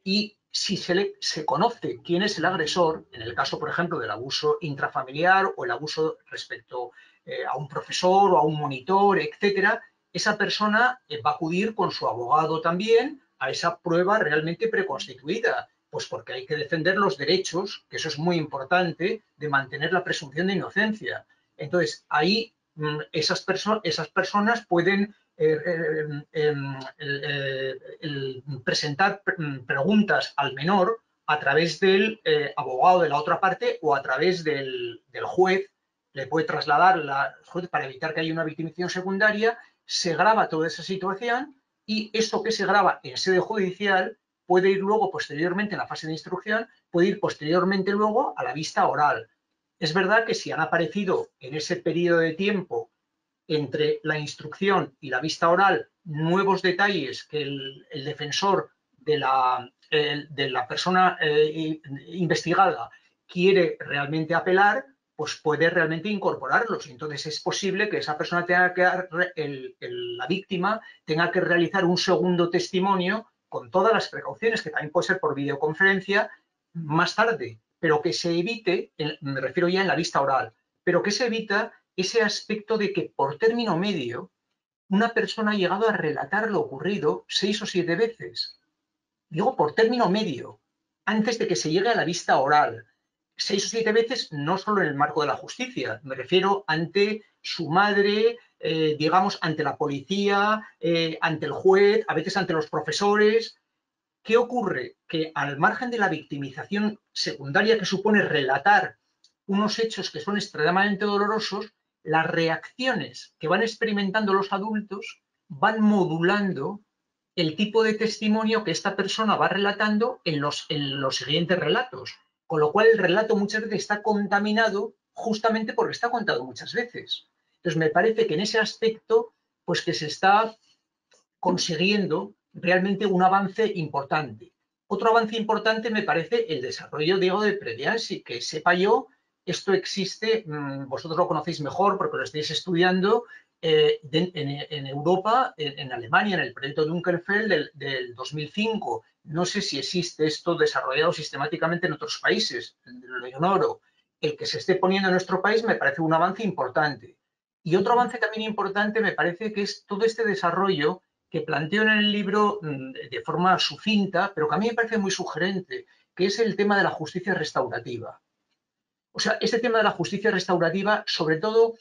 Y si se conoce quién es el agresor, en el caso, por ejemplo, del abuso intrafamiliar o el abuso respecto a un profesor o a un monitor, etcétera, esa persona va a acudir con su abogado también a esa prueba realmente preconstituida, pues porque hay que defender los derechos, que eso es muy importante, de mantener la presunción de inocencia. Entonces, ahí esas personas pueden presentar preguntas al menor a través del abogado de la otra parte o a través del juez. Le puede trasladar para evitar que haya una victimización secundaria. Se graba toda esa situación, y eso que se graba en sede judicial puede ir luego posteriormente en la fase de instrucción, puede ir posteriormente luego a la vista oral. Es verdad que si han aparecido en ese periodo de tiempo entre la instrucción y la vista oral nuevos detalles que el defensor de la persona investigada quiere realmente apelar, pues puede realmente incorporarlos. Entonces es posible que esa persona tenga que, la víctima, tenga que realizar un segundo testimonio con todas las precauciones, que también puede ser por videoconferencia, más tarde, pero que se evite, me refiero ya en la vista oral, pero que se evita ese aspecto de que por término medio una persona ha llegado a relatar lo ocurrido 6 o 7 veces. Digo por término medio, antes de que se llegue a la vista oral. 6 o 7 veces no solo en el marco de la justicia, me refiero ante su madre, digamos, ante la policía, ante el juez, a veces ante los profesores. ¿Qué ocurre? Que al margen de la victimización secundaria que supone relatar unos hechos que son extremadamente dolorosos, las reacciones que van experimentando los adultos van modulando el tipo de testimonio que esta persona va relatando en los siguientes relatos. Con lo cual el relato muchas veces está contaminado justamente porque está contado muchas veces. Entonces me parece que en ese aspecto pues que se está consiguiendo realmente un avance importante. Otro avance importante me parece el desarrollo, digo, de Prediansi, que sepa yo, esto existe, vosotros lo conocéis mejor porque lo estáis estudiando, en Europa, en Alemania, en el proyecto Dunkelfeld del 2005. No sé si existe esto desarrollado sistemáticamente en otros países, lo ignoro. El que se esté poniendo en nuestro país me parece un avance importante. Y otro avance también importante me parece que es todo este desarrollo que planteo en el libro de forma sucinta, pero que a mí me parece muy sugerente, que es el tema de la justicia restaurativa. O sea, este tema de la justicia restaurativa, sobre todo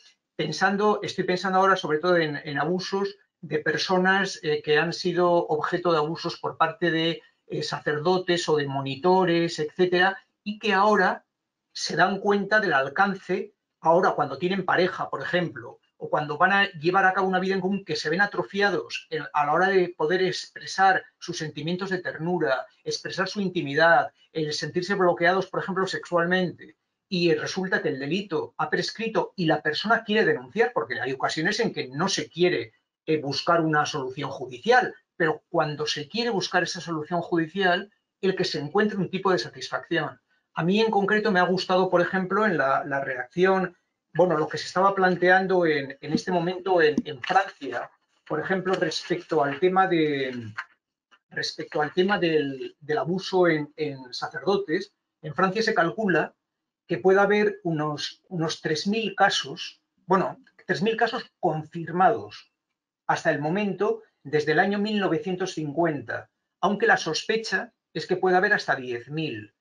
estoy pensando ahora sobre todo en abusos de personas que han sido objeto de abusos por parte de sacerdotes o de monitores, etcétera, y que ahora se dan cuenta del alcance, ahora cuando tienen pareja, por ejemplo, o cuando van a llevar a cabo una vida en común, que se ven atrofiados a la hora de poder expresar sus sentimientos de ternura, expresar su intimidad, el sentirse bloqueados, por ejemplo, sexualmente, y resulta que el delito ha prescrito y la persona quiere denunciar, porque hay ocasiones en que no se quiere buscar una solución judicial, pero cuando se quiere buscar esa solución judicial, el que se encuentre un tipo de satisfacción. A mí en concreto me ha gustado, por ejemplo, en la reacción, bueno, lo que se estaba planteando en este momento en Francia, por ejemplo, respecto al tema del abuso en sacerdotes. En Francia se calcula que puede haber unos 3.000 casos, bueno, 3.000 casos confirmados hasta el momento desde el año 1950, aunque la sospecha es que puede haber hasta 10.000,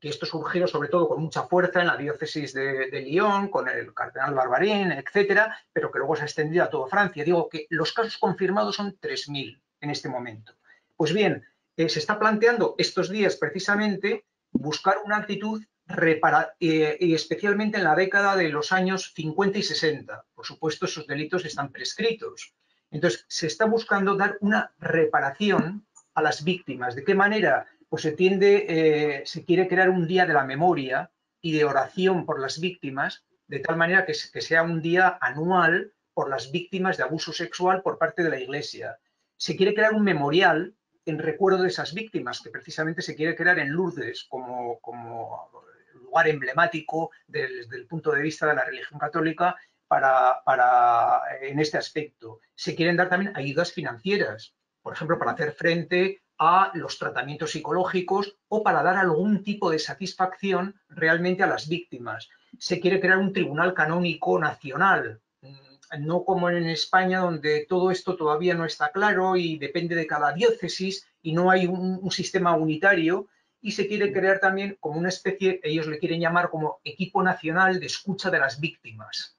que esto surgió sobre todo con mucha fuerza en la diócesis de Lyon, con el cardenal Barbarín, etcétera, pero que luego se ha extendido a toda Francia. Digo que los casos confirmados son 3.000 en este momento. Pues bien, se está planteando estos días precisamente buscar una actitud y especialmente en la década de los años 50 y 60. Por supuesto, esos delitos están prescritos. Entonces, se está buscando dar una reparación a las víctimas. ¿De qué manera? Pues se quiere crear un día de la memoria y de oración por las víctimas, de tal manera que sea un día anual por las víctimas de abuso sexual por parte de la Iglesia. Se quiere crear un memorial en recuerdo de esas víctimas, que precisamente se quiere crear en Lourdes como lugar emblemático desde el punto de vista de la religión católica en este aspecto. Se quieren dar también ayudas financieras, por ejemplo, para hacer frente a los tratamientos psicológicos o para dar algún tipo de satisfacción realmente a las víctimas. Se quiere crear un tribunal canónico nacional, no como en España, donde todo esto todavía no está claro y depende de cada diócesis y no hay un sistema unitario, y se quiere crear también como una especie, ellos le quieren llamar como equipo nacional de escucha de las víctimas.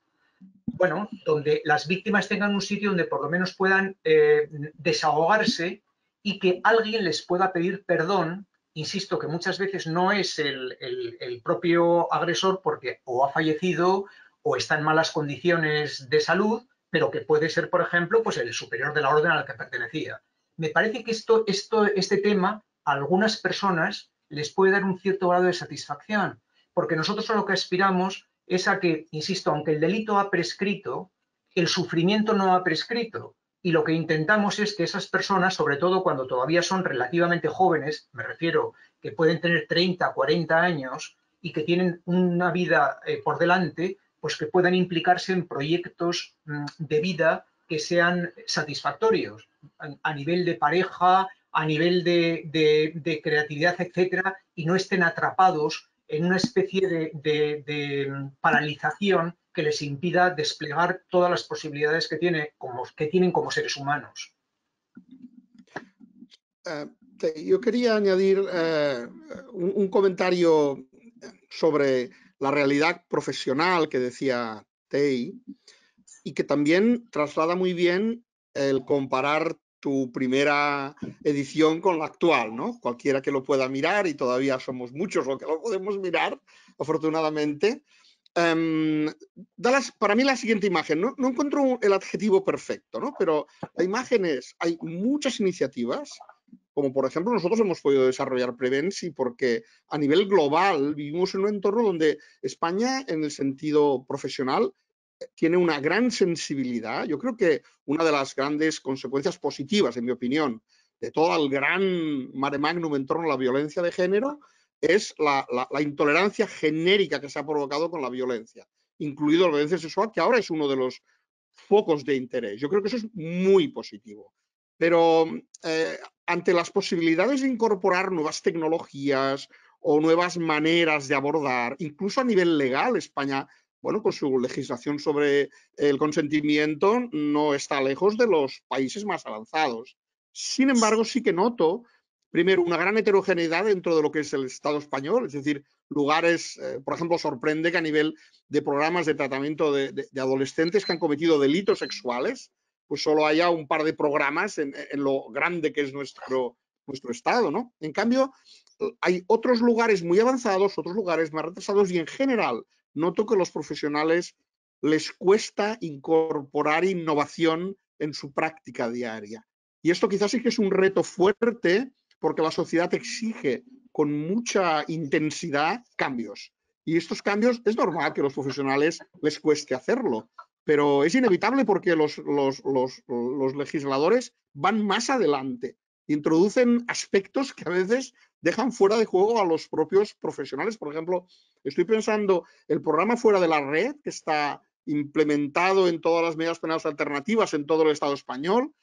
Bueno, donde las víctimas tengan un sitio donde por lo menos puedan desahogarse y que alguien les pueda pedir perdón. Insisto que muchas veces no es el propio agresor porque o ha fallecido o está en malas condiciones de salud, pero que puede ser, por ejemplo, pues el superior de la orden al que pertenecía. Me parece que este tema a algunas personas les puede dar un cierto grado de satisfacción, porque nosotros a lo que aspiramos es a que, insisto, aunque el delito ha prescrito, el sufrimiento no ha prescrito. Y lo que intentamos es que esas personas, sobre todo cuando todavía son relativamente jóvenes, me refiero que pueden tener 30, 40 años y que tienen una vida por delante, pues que puedan implicarse en proyectos de vida que sean satisfactorios a nivel de pareja, a nivel de creatividad, etcétera, y no estén atrapados en una especie de paralización que les impida desplegar todas las posibilidades que tienen como seres humanos. Yo quería añadir un comentario sobre la realidad profesional que decía Tei y que también traslada muy bien el comparar tu primera edición con la actual, ¿no? Cualquiera que lo pueda mirar, y todavía somos muchos los que lo podemos mirar, afortunadamente, para mí la siguiente imagen, no encuentro el adjetivo perfecto, ¿no? Pero la imagen es, hay muchas iniciativas, como por ejemplo nosotros hemos podido desarrollar Prevensi porque a nivel global vivimos en un entorno donde España, en el sentido profesional, tiene una gran sensibilidad. Yo creo que una de las grandes consecuencias positivas, en mi opinión, de todo el gran mare magnum en torno a la violencia de género es la intolerancia genérica que se ha provocado con la violencia, incluido la violencia sexual, que ahora es uno de los focos de interés. Yo creo que eso es muy positivo. Pero ante las posibilidades de incorporar nuevas tecnologías o nuevas maneras de abordar, incluso a nivel legal, España, bueno, con su legislación sobre el consentimiento no está lejos de los países más avanzados. Sin embargo, sí que noto, primero, una gran heterogeneidad dentro de lo que es el Estado español, es decir, lugares, por ejemplo, sorprende que a nivel de programas de tratamiento de adolescentes que han cometido delitos sexuales, pues solo haya un par de programas en lo grande que es nuestro Estado, ¿no? En cambio, hay otros lugares muy avanzados, otros lugares más retrasados y en general noto que a los profesionales les cuesta incorporar innovación en su práctica diaria. Y esto quizás sí que es un reto fuerte porque la sociedad exige con mucha intensidad cambios. Y estos cambios es normal que a los profesionales les cueste hacerlo, pero es inevitable porque los legisladores van más adelante, introducen aspectos que a veces dejan fuera de juego a los propios profesionales. Por ejemplo, estoy pensando el programa Fuera de la Red, que está implementado en todas las medidas penales alternativas en todo el Estado español,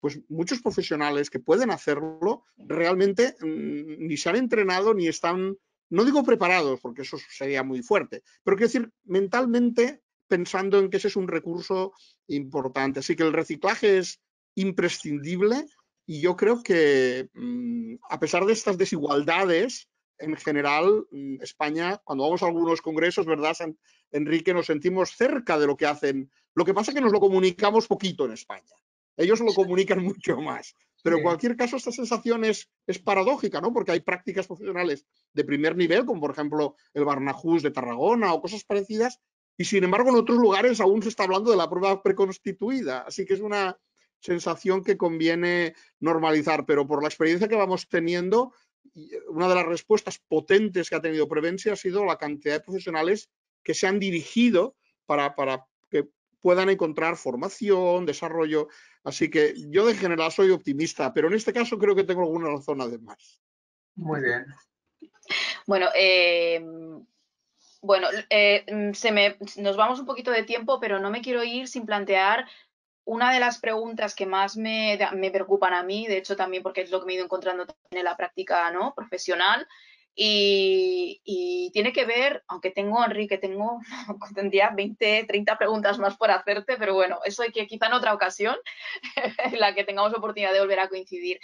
pues muchos profesionales que pueden hacerlo realmente ni se han entrenado ni están, no digo preparados, porque eso sería muy fuerte, pero quiero decir, mentalmente pensando en que ese es un recurso importante. Así que el reciclaje es imprescindible y yo creo que a pesar de estas desigualdades, en general, España, cuando vamos a algunos congresos, ¿verdad, Enrique? Nos sentimos cerca de lo que hacen. Lo que pasa es que nos lo comunicamos poquito en España. Ellos lo comunican mucho más. Pero en cualquier caso, esta sensación es paradójica, ¿no? Porque hay prácticas profesionales de primer nivel, como por ejemplo el Barnahus de Tarragona o cosas parecidas, y sin embargo en otros lugares aún se está hablando de la prueba preconstituida. Así que es una sensación que conviene normalizar, pero por la experiencia que vamos teniendo, una de las respuestas potentes que ha tenido Prevensi ha sido la cantidad de profesionales que se han dirigido para que puedan encontrar formación, desarrollo. Así que yo de general soy optimista, pero en este caso creo que tengo alguna razón además. Muy bien. Bueno, nos vamos un poquito de tiempo, pero no me quiero ir sin plantear una de las preguntas que más me preocupan a mí, de hecho también porque es lo que me he ido encontrando también en la práctica, ¿no?, profesional, y tiene que ver, aunque Enrique, tendría 20, 30 preguntas más por hacerte, pero bueno, eso hay que quizá en otra ocasión, en la que tengamos oportunidad de volver a coincidir.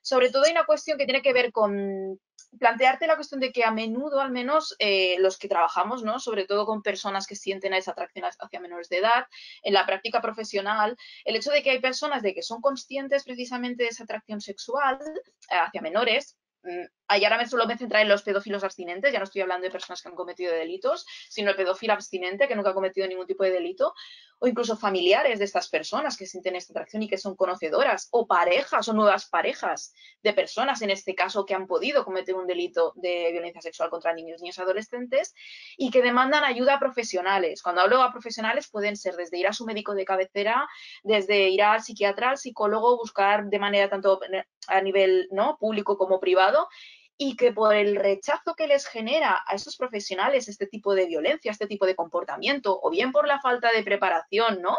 Sobre todo hay una cuestión que tiene que ver con plantearte la cuestión de que a menudo, al menos los que trabajamos, ¿no?, sobre todo con personas que sienten esa atracción hacia menores de edad, en la práctica profesional, el hecho de que hay personas de que son conscientes precisamente de esa atracción sexual hacia menores. Y ahora solo me centraré en los pedófilos abstinentes, ya no estoy hablando de personas que han cometido delitos, sino el pedófilo abstinente que nunca ha cometido ningún tipo de delito, o incluso familiares de estas personas que sienten esta atracción y que son conocedoras, o parejas o nuevas parejas de personas, en este caso, que han podido cometer un delito de violencia sexual contra niños, niñas y adolescentes, y que demandan ayuda a profesionales. Cuando hablo a profesionales pueden ser desde ir a su médico de cabecera, desde ir al psiquiatra, al psicólogo, buscar de manera tanto a nivel, ¿no?, público como privado, y que por el rechazo que les genera a estos profesionales este tipo de violencia, este tipo de comportamiento, o bien por la falta de preparación, ¿no?,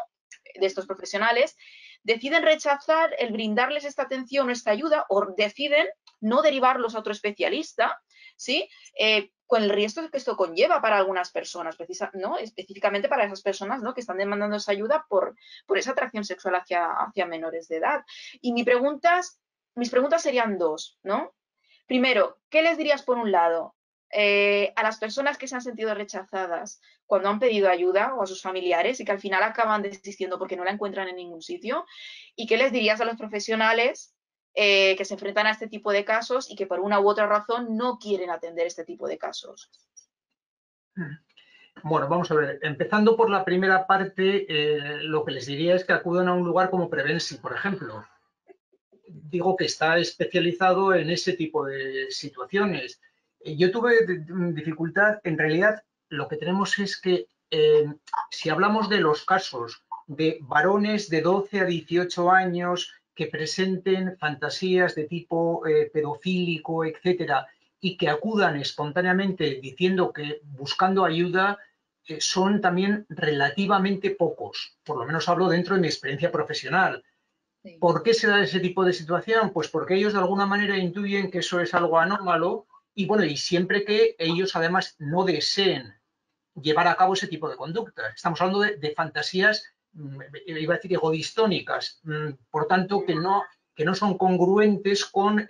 de estos profesionales, deciden rechazar el brindarles esta atención o esta ayuda, o deciden no derivarlos a otro especialista, ¿sí?, con el riesgo que esto conlleva para algunas personas, ¿no?, específicamente para esas personas, ¿no?, que están demandando esa ayuda por esa atracción sexual hacia menores de edad. Y mis preguntas serían dos, ¿no? Primero, ¿qué les dirías por un lado a las personas que se han sentido rechazadas cuando han pedido ayuda, o a sus familiares, y que al final acaban desistiendo porque no la encuentran en ningún sitio? ¿Y qué les dirías a los profesionales que se enfrentan a este tipo de casos y que por una u otra razón no quieren atender este tipo de casos? Bueno, vamos a ver. Empezando por la primera parte, lo que les diría es que acudan a un lugar como Prevensi, por ejemplo. Digo que está especializado en ese tipo de situaciones. Yo tuve dificultad, en realidad lo que tenemos es que si hablamos de los casos de varones de 12 a 18 años que presenten fantasías de tipo pedofílico, etcétera, y que acudan espontáneamente diciendo que buscando ayuda, son también relativamente pocos. Por lo menos hablo dentro de mi experiencia profesional. Sí. ¿Por qué se da ese tipo de situación? Pues porque ellos de alguna manera intuyen que eso es algo anómalo y bueno, y siempre que ellos además no deseen llevar a cabo ese tipo de conducta. Estamos hablando de fantasías, iba a decir egodistónicas, por tanto que no son congruentes con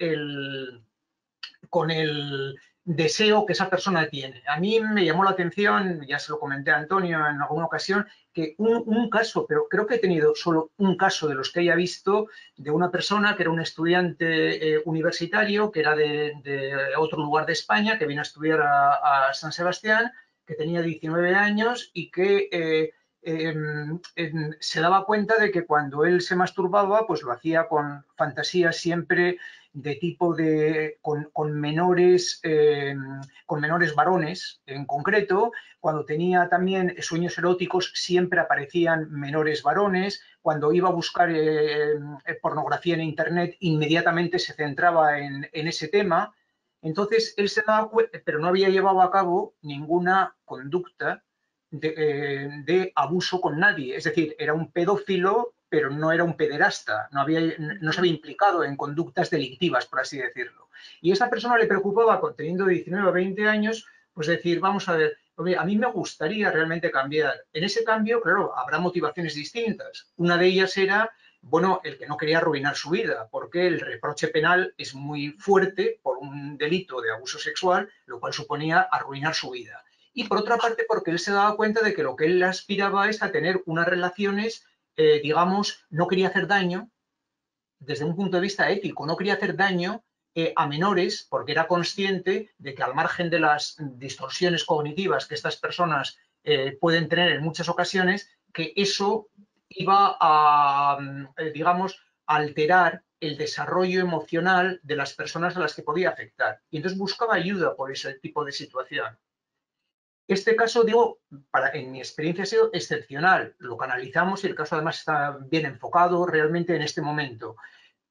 el deseo que esa persona tiene. A mí me llamó la atención, ya se lo comenté a Antonio en alguna ocasión, que un caso, pero creo que he tenido solo un caso de los que haya visto, de una persona que era un estudiante universitario, que era de otro lugar de España, que vino a estudiar a San Sebastián, que tenía 19 años y que se daba cuenta de que cuando él se masturbaba, pues lo hacía con fantasías siempre de tipo con menores varones en concreto. Cuando tenía también sueños eróticos siempre aparecían menores varones. Cuando iba a buscar pornografía en internet inmediatamente se centraba en ese tema. Entonces él se daba cuenta, pero no había llevado a cabo ninguna conducta de abuso con nadie. Es decir, era un pedófilo, pero no era un pederasta, no se había implicado en conductas delictivas, por así decirlo. Y a esa persona le preocupaba, teniendo 19 o 20 años, pues decir, vamos a ver, a mí me gustaría realmente cambiar. En ese cambio, claro, habrá motivaciones distintas. Una de ellas era, bueno, el que no quería arruinar su vida, porque el reproche penal es muy fuerte por un delito de abuso sexual, lo cual suponía arruinar su vida. Y por otra parte, porque él se daba cuenta de que lo que él aspiraba es a tener unas relaciones, digamos, no quería hacer daño desde un punto de vista ético, no quería hacer daño a menores porque era consciente de que al margen de las distorsiones cognitivas que estas personas pueden tener en muchas ocasiones, que eso iba a, digamos, alterar el desarrollo emocional de las personas a las que podía afectar. Y entonces buscaba ayuda por ese tipo de situación. Este caso, digo, en mi experiencia ha sido excepcional. Lo canalizamos y el caso además está bien enfocado realmente en este momento.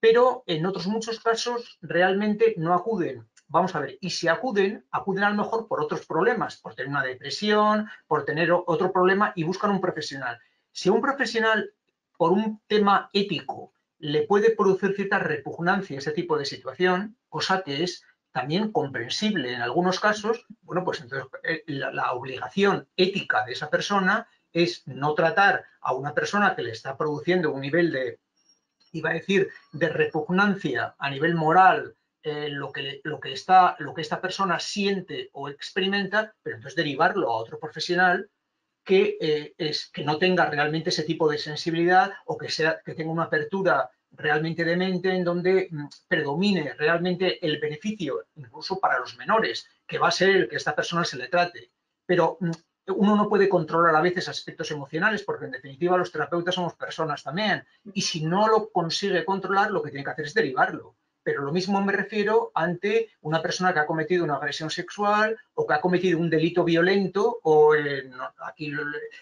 Pero en otros muchos casos realmente no acuden. Vamos a ver, y si acuden, acuden a lo mejor por otros problemas, por tener una depresión, por tener otro problema y buscan un profesional. Si a un profesional, por un tema ético, le puede producir cierta repugnancia ese tipo de situación, cosa que es también comprensible en algunos casos, bueno, pues entonces la obligación ética de esa persona es no tratar a una persona que le está produciendo un nivel de, iba a decir, de repugnancia a nivel moral, lo que esta persona siente o experimenta, pero entonces derivarlo a otro profesional que no tenga realmente ese tipo de sensibilidad o que tenga una apertura realmente de mente en donde predomine realmente el beneficio, incluso para los menores, que va a ser el que a esta persona se le trate. Pero uno no puede controlar a veces aspectos emocionales porque en definitiva los terapeutas somos personas también y si no lo consigue controlar lo que tiene que hacer es derivarlo. Pero lo mismo me refiero ante una persona que ha cometido una agresión sexual o que ha cometido un delito violento o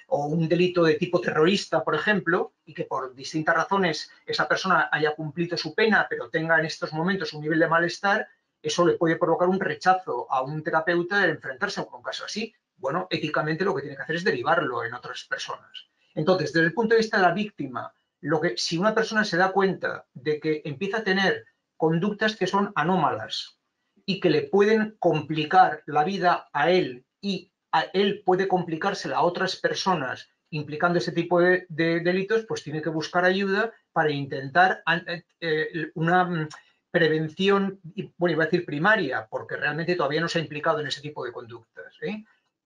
un delito de tipo terrorista, por ejemplo, y que por distintas razones esa persona haya cumplido su pena, pero tenga en estos momentos un nivel de malestar, eso le puede provocar un rechazo a un terapeuta de enfrentarse a un caso así. Bueno, éticamente lo que tiene que hacer es derivarlo en otras personas. Entonces, desde el punto de vista de la víctima, si una persona se da cuenta de que empieza a tener conductas que son anómalas y que le pueden complicar la vida a él y a él puede complicársela a otras personas implicando ese tipo de delitos, pues tiene que buscar ayuda para intentar una prevención, bueno, iba a decir primaria, porque realmente todavía no se ha implicado en ese tipo de conductas.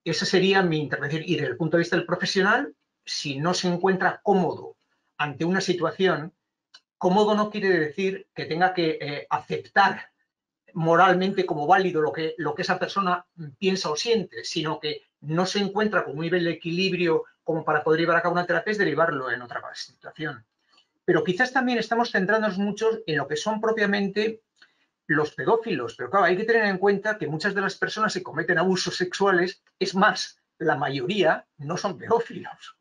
Esa sería mi intervención. Y desde el punto de vista del profesional, si no se encuentra cómodo ante una situación, cómodo no quiere decir que tenga que aceptar moralmente como válido lo que esa persona piensa o siente, sino que no se encuentra con un nivel de equilibrio como para poder llevar a cabo una terapia, es derivarlo en otra situación. Pero quizás también estamos centrándonos mucho en lo que son propiamente los pedófilos. Pero claro, hay que tener en cuenta que muchas de las personas que cometen abusos sexuales, es más, la mayoría no son pedófilos.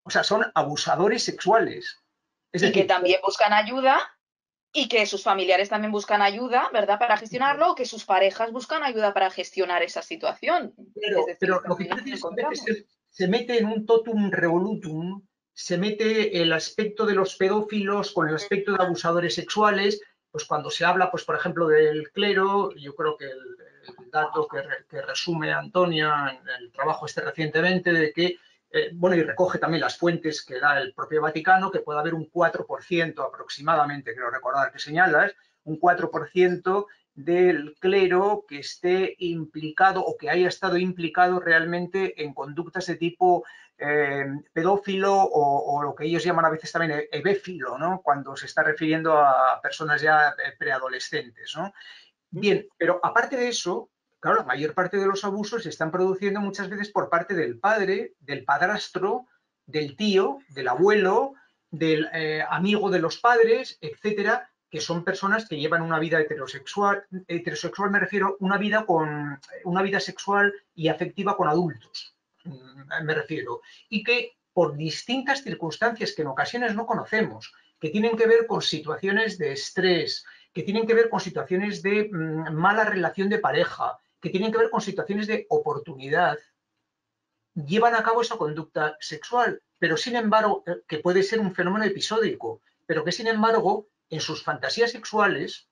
O sea, son abusadores sexuales. Es decir, que también buscan ayuda y que sus familiares también buscan ayuda, ¿verdad?, para gestionarlo, o que sus parejas buscan ayuda para gestionar esa situación. Pero lo que quiero decir es que a veces se mete en un totum revolutum, se mete el aspecto de los pedófilos con el aspecto de abusadores sexuales. Pues cuando se habla, pues por ejemplo, del clero, yo creo que el dato que resume Antonia en el trabajo recientemente, de que, bueno, y recoge también las fuentes que da el propio Vaticano, que puede haber un 4% aproximadamente, creo recordar que señalas, un 4% del clero que esté implicado o que haya estado implicado realmente en conductas de tipo pedófilo o lo que ellos llaman a veces también hebéfilo, ¿no?, cuando se está refiriendo a personas ya preadolescentes, ¿no? Bien, pero aparte de eso, claro, la mayor parte de los abusos se están produciendo muchas veces por parte del padre, del padrastro, del tío, del abuelo, del amigo de los padres, etcétera, que son personas que llevan una vida heterosexual me refiero, una vida sexual y afectiva con adultos, me refiero, y que por distintas circunstancias que en ocasiones no conocemos, que tienen que ver con situaciones de estrés, que tienen que ver con situaciones de mala relación de pareja, que tienen que ver con situaciones de oportunidad, llevan a cabo esa conducta sexual, pero sin embargo, que puede ser un fenómeno episódico, pero que sin embargo, en sus fantasías sexuales,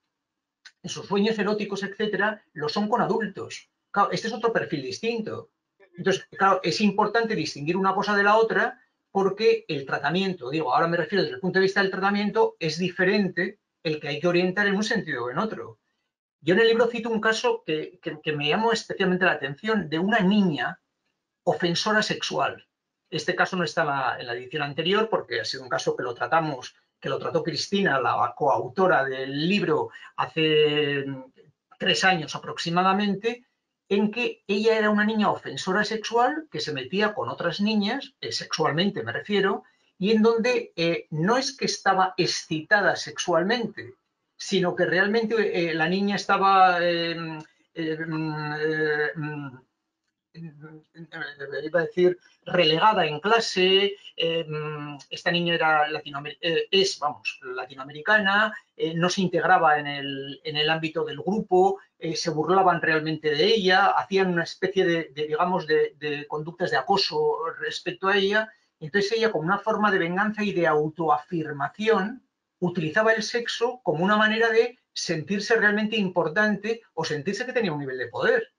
en sus sueños eróticos, etcétera, lo son con adultos. Claro, este es otro perfil distinto. Entonces, claro, es importante distinguir una cosa de la otra porque el tratamiento, digo, ahora me refiero desde el punto de vista del tratamiento, es diferente el que hay que orientar en un sentido o en otro. Yo en el libro cito un caso que me llamó especialmente la atención de una niña ofensora sexual. Este caso no está en la edición anterior porque ha sido un caso que lo trató Cristina, la coautora del libro, hace 3 años aproximadamente, en que ella era una niña ofensora sexual que se metía con otras niñas, sexualmente me refiero, y en donde no es que estaba excitada sexualmente, sino que realmente la niña estaba iba a decir, relegada en clase. Esta niña era latinoamericana, no se integraba en el ámbito del grupo, se burlaban realmente de ella, hacían una especie de conductas de acoso respecto a ella. Entonces ella, como una forma de venganza y de autoafirmación, utilizaba el sexo como una manera de sentirse realmente importante o sentirse que tenía un nivel de poder.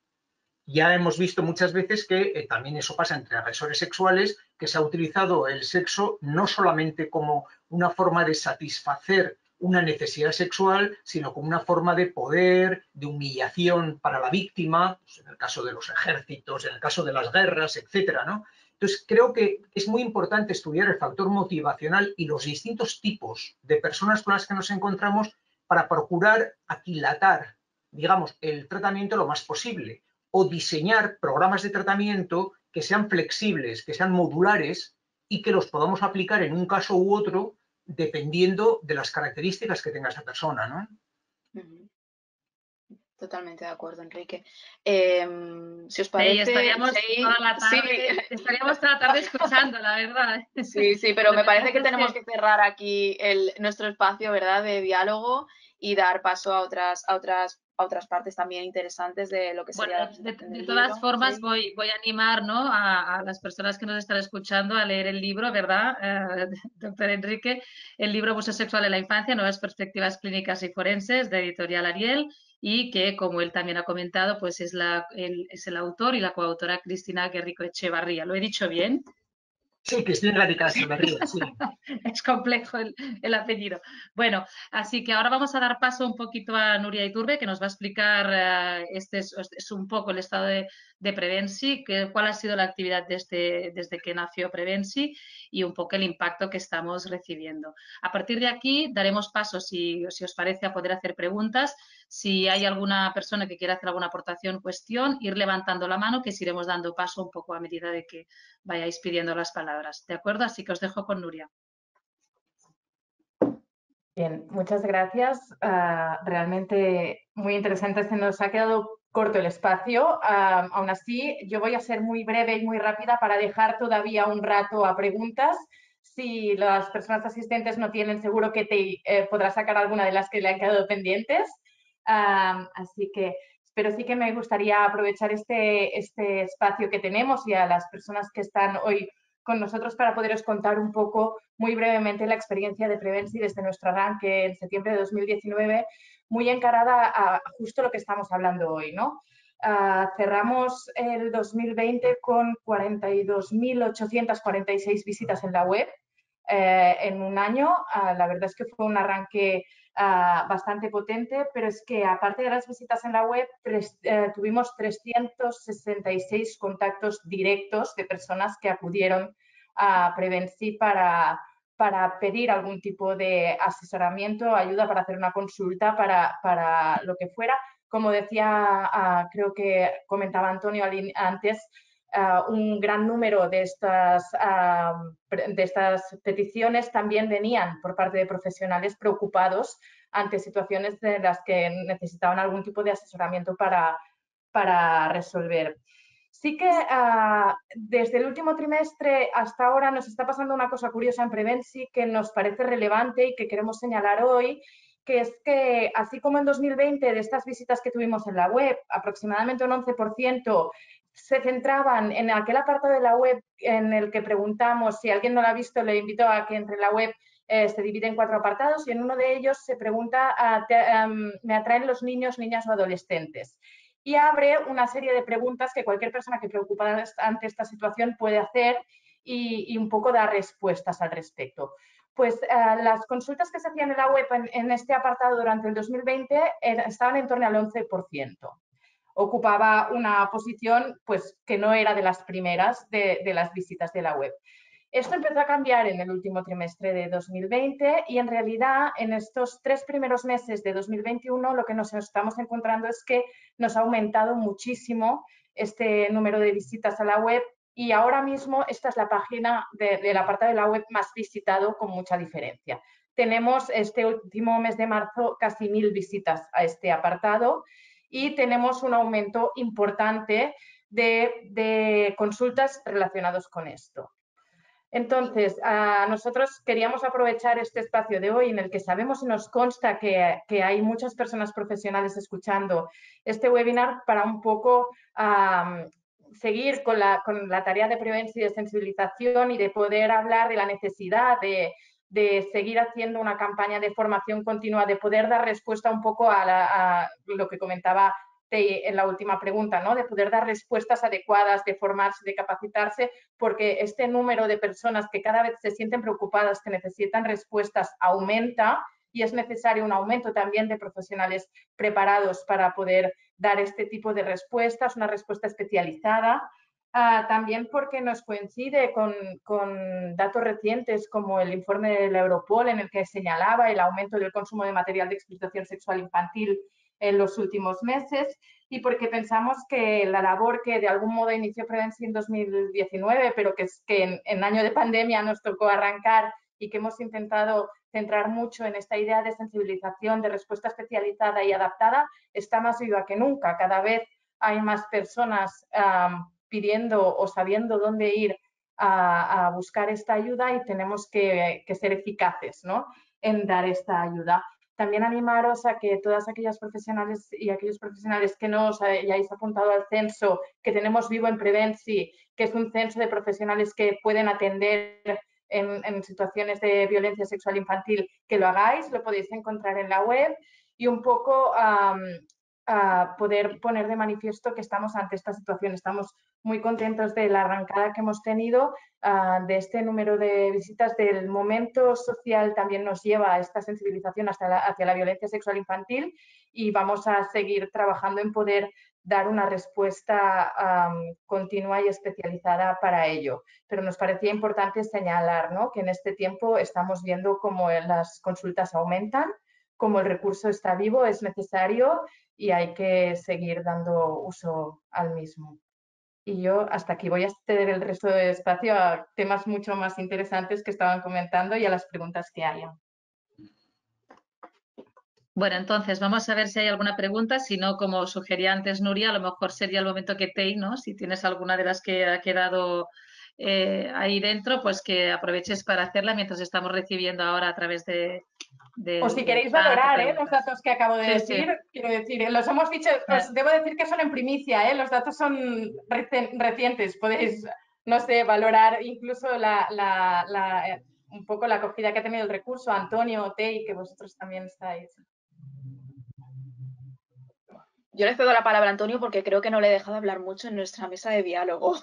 Ya hemos visto muchas veces que también eso pasa entre agresores sexuales, que se ha utilizado el sexo no solamente como una forma de satisfacer una necesidad sexual, sino como una forma de poder, de humillación para la víctima, pues en el caso de los ejércitos, en el caso de las guerras, etcétera, ¿no? Entonces, creo que es muy importante estudiar el factor motivacional y los distintos tipos de personas con las que nos encontramos para procurar aquilatar, digamos, el tratamiento lo más posible, o diseñar programas de tratamiento que sean flexibles, que sean modulares y que los podamos aplicar en un caso u otro dependiendo de las características que tenga esa persona, ¿no? Totalmente de acuerdo, Enrique. Si os parece, estaríamos toda la tarde escuchando, la verdad. Sí, pero me parece que tenemos que cerrar aquí nuestro espacio, ¿verdad?, de diálogo y dar paso a otras partes también interesantes de lo que sería. Bueno, de todas formas, ¿sí? voy a animar, ¿no?, a las personas que nos están escuchando a leer el libro, ¿verdad, doctor Enrique? El libro Abuso sexual en la infancia, nuevas perspectivas clínicas y forenses, de Editorial Ariel, y que, como él también ha comentado, pues es el autor y la coautora Cristina Guerrico Echevarría. ¿Lo he dicho bien? Sí, Cristina Guerrico Echevarría, sí. Es complejo el apellido. Bueno, así que ahora vamos a dar paso un poquito a Nuria Iturbe, que nos va a explicar, este es un poco el estado de de Prevensi, cuál ha sido la actividad desde que nació Prevensi y un poco el impacto que estamos recibiendo. A partir de aquí daremos paso, si os parece, a poder hacer preguntas. Si hay alguna persona que quiera hacer alguna aportación, cuestión, ir levantando la mano, que os iremos dando paso un poco a medida de que vayáis pidiendo las palabras. ¿De acuerdo? Así que os dejo con Nuria. Bien, muchas gracias. Realmente muy interesante. Se nos ha quedado corto el espacio. Aún así, yo voy a ser muy breve y muy rápida para dejar todavía un rato a preguntas. Si las personas asistentes no tienen, seguro que te podrás sacar alguna de las que le han quedado pendientes. Así que, pero sí que me gustaría aprovechar este espacio que tenemos y a las personas que están hoy con nosotros para poderos contar un poco muy brevemente la experiencia de Prevensi desde nuestro arranque en septiembre de 2019, muy encarada a justo lo que estamos hablando hoy, ¿no? Cerramos el 2020 con 42.846 visitas en la web en un año. La verdad es que fue un arranque bastante potente, pero es que aparte de las visitas en la web, tuvimos 366 contactos directos de personas que acudieron a Prevensi para pedir algún tipo de asesoramiento, ayuda para hacer una consulta, para lo que fuera. Como decía, creo que comentaba Antonio antes, un gran número de estas peticiones también venían por parte de profesionales preocupados ante situaciones de las que necesitaban algún tipo de asesoramiento para resolver. Sí que desde el último trimestre hasta ahora nos está pasando una cosa curiosa en Prevensi que nos parece relevante y que queremos señalar hoy, que es que así como en 2020 de estas visitas que tuvimos en la web, aproximadamente un 11% se centraban en aquel apartado de la web en el que preguntamos, si alguien no lo ha visto, le invito a que entre en la web, se divide en 4 apartados y en uno de ellos se pregunta, ¿me atraen los niños, niñas o adolescentes? Y abre una serie de preguntas que cualquier persona que preocupada ante esta situación puede hacer y un poco dar respuestas al respecto. Pues las consultas que se hacían en la web en este apartado durante el 2020 estaban en torno al 11%. Ocupaba una posición pues, que no era de las primeras de las visitas de la web. Esto empezó a cambiar en el último trimestre de 2020 y en realidad en estos 3 primeros meses de 2021 lo que nos estamos encontrando es que nos ha aumentado muchísimo este número de visitas a la web y ahora mismo esta es la página del apartado de la web más visitado con mucha diferencia. Tenemos este último mes de marzo casi 1000 visitas a este apartado y tenemos un aumento importante de consultas relacionadas con esto. Entonces, nosotros queríamos aprovechar este espacio de hoy en el que sabemos y nos consta que hay muchas personas profesionales escuchando este webinar para un poco seguir con la tarea de prevención y de sensibilización y de poder hablar de la necesidad de seguir haciendo una campaña de formación continua, de poder dar respuesta un poco a lo que comentaba en la última pregunta, ¿no? De poder dar respuestas adecuadas, de formarse, de capacitarse, porque este número de personas que cada vez se sienten preocupadas, que necesitan respuestas, aumenta y es necesario un aumento también de profesionales preparados para poder dar este tipo de respuestas, una respuesta especializada. También porque nos coincide con datos recientes como el informe de la Europol en el que señalaba el aumento del consumo de material de explotación sexual infantil en los últimos meses y porque pensamos que la labor que de algún modo inició Prevensi en 2019, pero que es que en año de pandemia nos tocó arrancar y que hemos intentado centrar mucho en esta idea de sensibilización, de respuesta especializada y adaptada, está más viva que nunca. Cada vez hay más personas pidiendo o sabiendo dónde ir a buscar esta ayuda y tenemos que ser eficaces, ¿no?, en dar esta ayuda. También animaros a que todas aquellas profesionales y aquellos profesionales que no os hayáis apuntado al censo que tenemos vivo en Prevensi, que es un censo de profesionales que pueden atender en situaciones de violencia sexual infantil, que lo hagáis, lo podéis encontrar en la web y un poco poder poner de manifiesto que estamos ante esta situación. Estamos muy contentos de la arrancada que hemos tenido, de este número de visitas, del momento social también nos lleva a esta sensibilización hacia la violencia sexual infantil y vamos a seguir trabajando en poder dar una respuesta continua y especializada para ello. Pero nos parecía importante señalar, ¿no?, que en este tiempo estamos viendo cómo las consultas aumentan, cómo el recurso está vivo, es necesario y hay que seguir dando uso al mismo. Y yo hasta aquí voy a ceder el resto del espacio a temas mucho más interesantes que estaban comentando y a las preguntas que haya. Bueno, entonces vamos a ver si hay alguna pregunta. Si no, como sugería antes Nuria, a lo mejor sería el momento que Tei, ¿no?, si tienes alguna de las que ha quedado ahí dentro, pues que aproveches para hacerla mientras estamos recibiendo ahora a través de o si queréis valorar los datos que acabo de decir, quiero decir, los hemos dicho, os debo decir que son en primicia, los datos son recientes, podéis, no sé, valorar incluso un poco la acogida que ha tenido el recurso, Antonio, Tei, que vosotros también estáis. Yo le cedo la palabra a Antonio porque creo que no le he dejado hablar mucho en nuestra mesa de diálogo.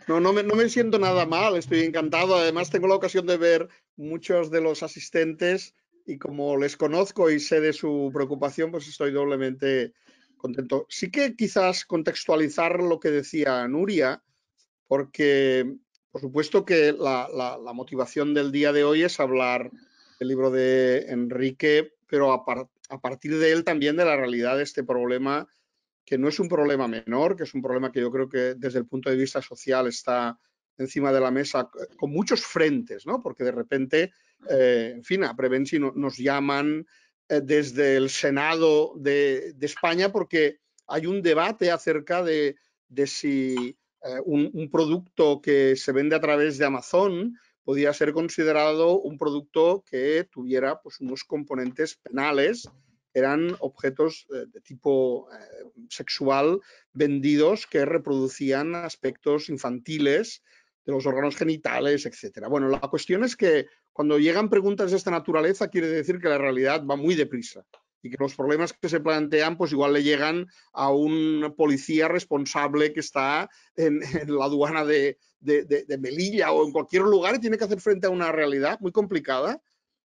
Bueno, no me siento nada mal, estoy encantado. Además, tengo la ocasión de ver muchos de los asistentes y como les conozco y sé de su preocupación, pues estoy doblemente contento. Sí que quizás contextualizar lo que decía Nuria, porque por supuesto que la motivación del día de hoy es hablar del libro de Enrique, pero a partir de él también de la realidad de este problema, que no es un problema menor, que es un problema que yo creo que desde el punto de vista social está encima de la mesa con muchos frentes, ¿no? Porque de repente, en fin, a Prevenci nos llaman desde el Senado de España porque hay un debate acerca de si un producto que se vende a través de Amazon podía ser considerado un producto que tuviera pues, unos componentes penales, eran objetos de tipo sexual vendidos que reproducían aspectos infantiles de los órganos genitales, etc. Bueno, la cuestión es que cuando llegan preguntas de esta naturaleza quiere decir que la realidad va muy deprisa y que los problemas que se plantean pues igual le llegan a un policía responsable que está en la aduana de Melilla o en cualquier lugar y tiene que hacer frente a una realidad muy complicada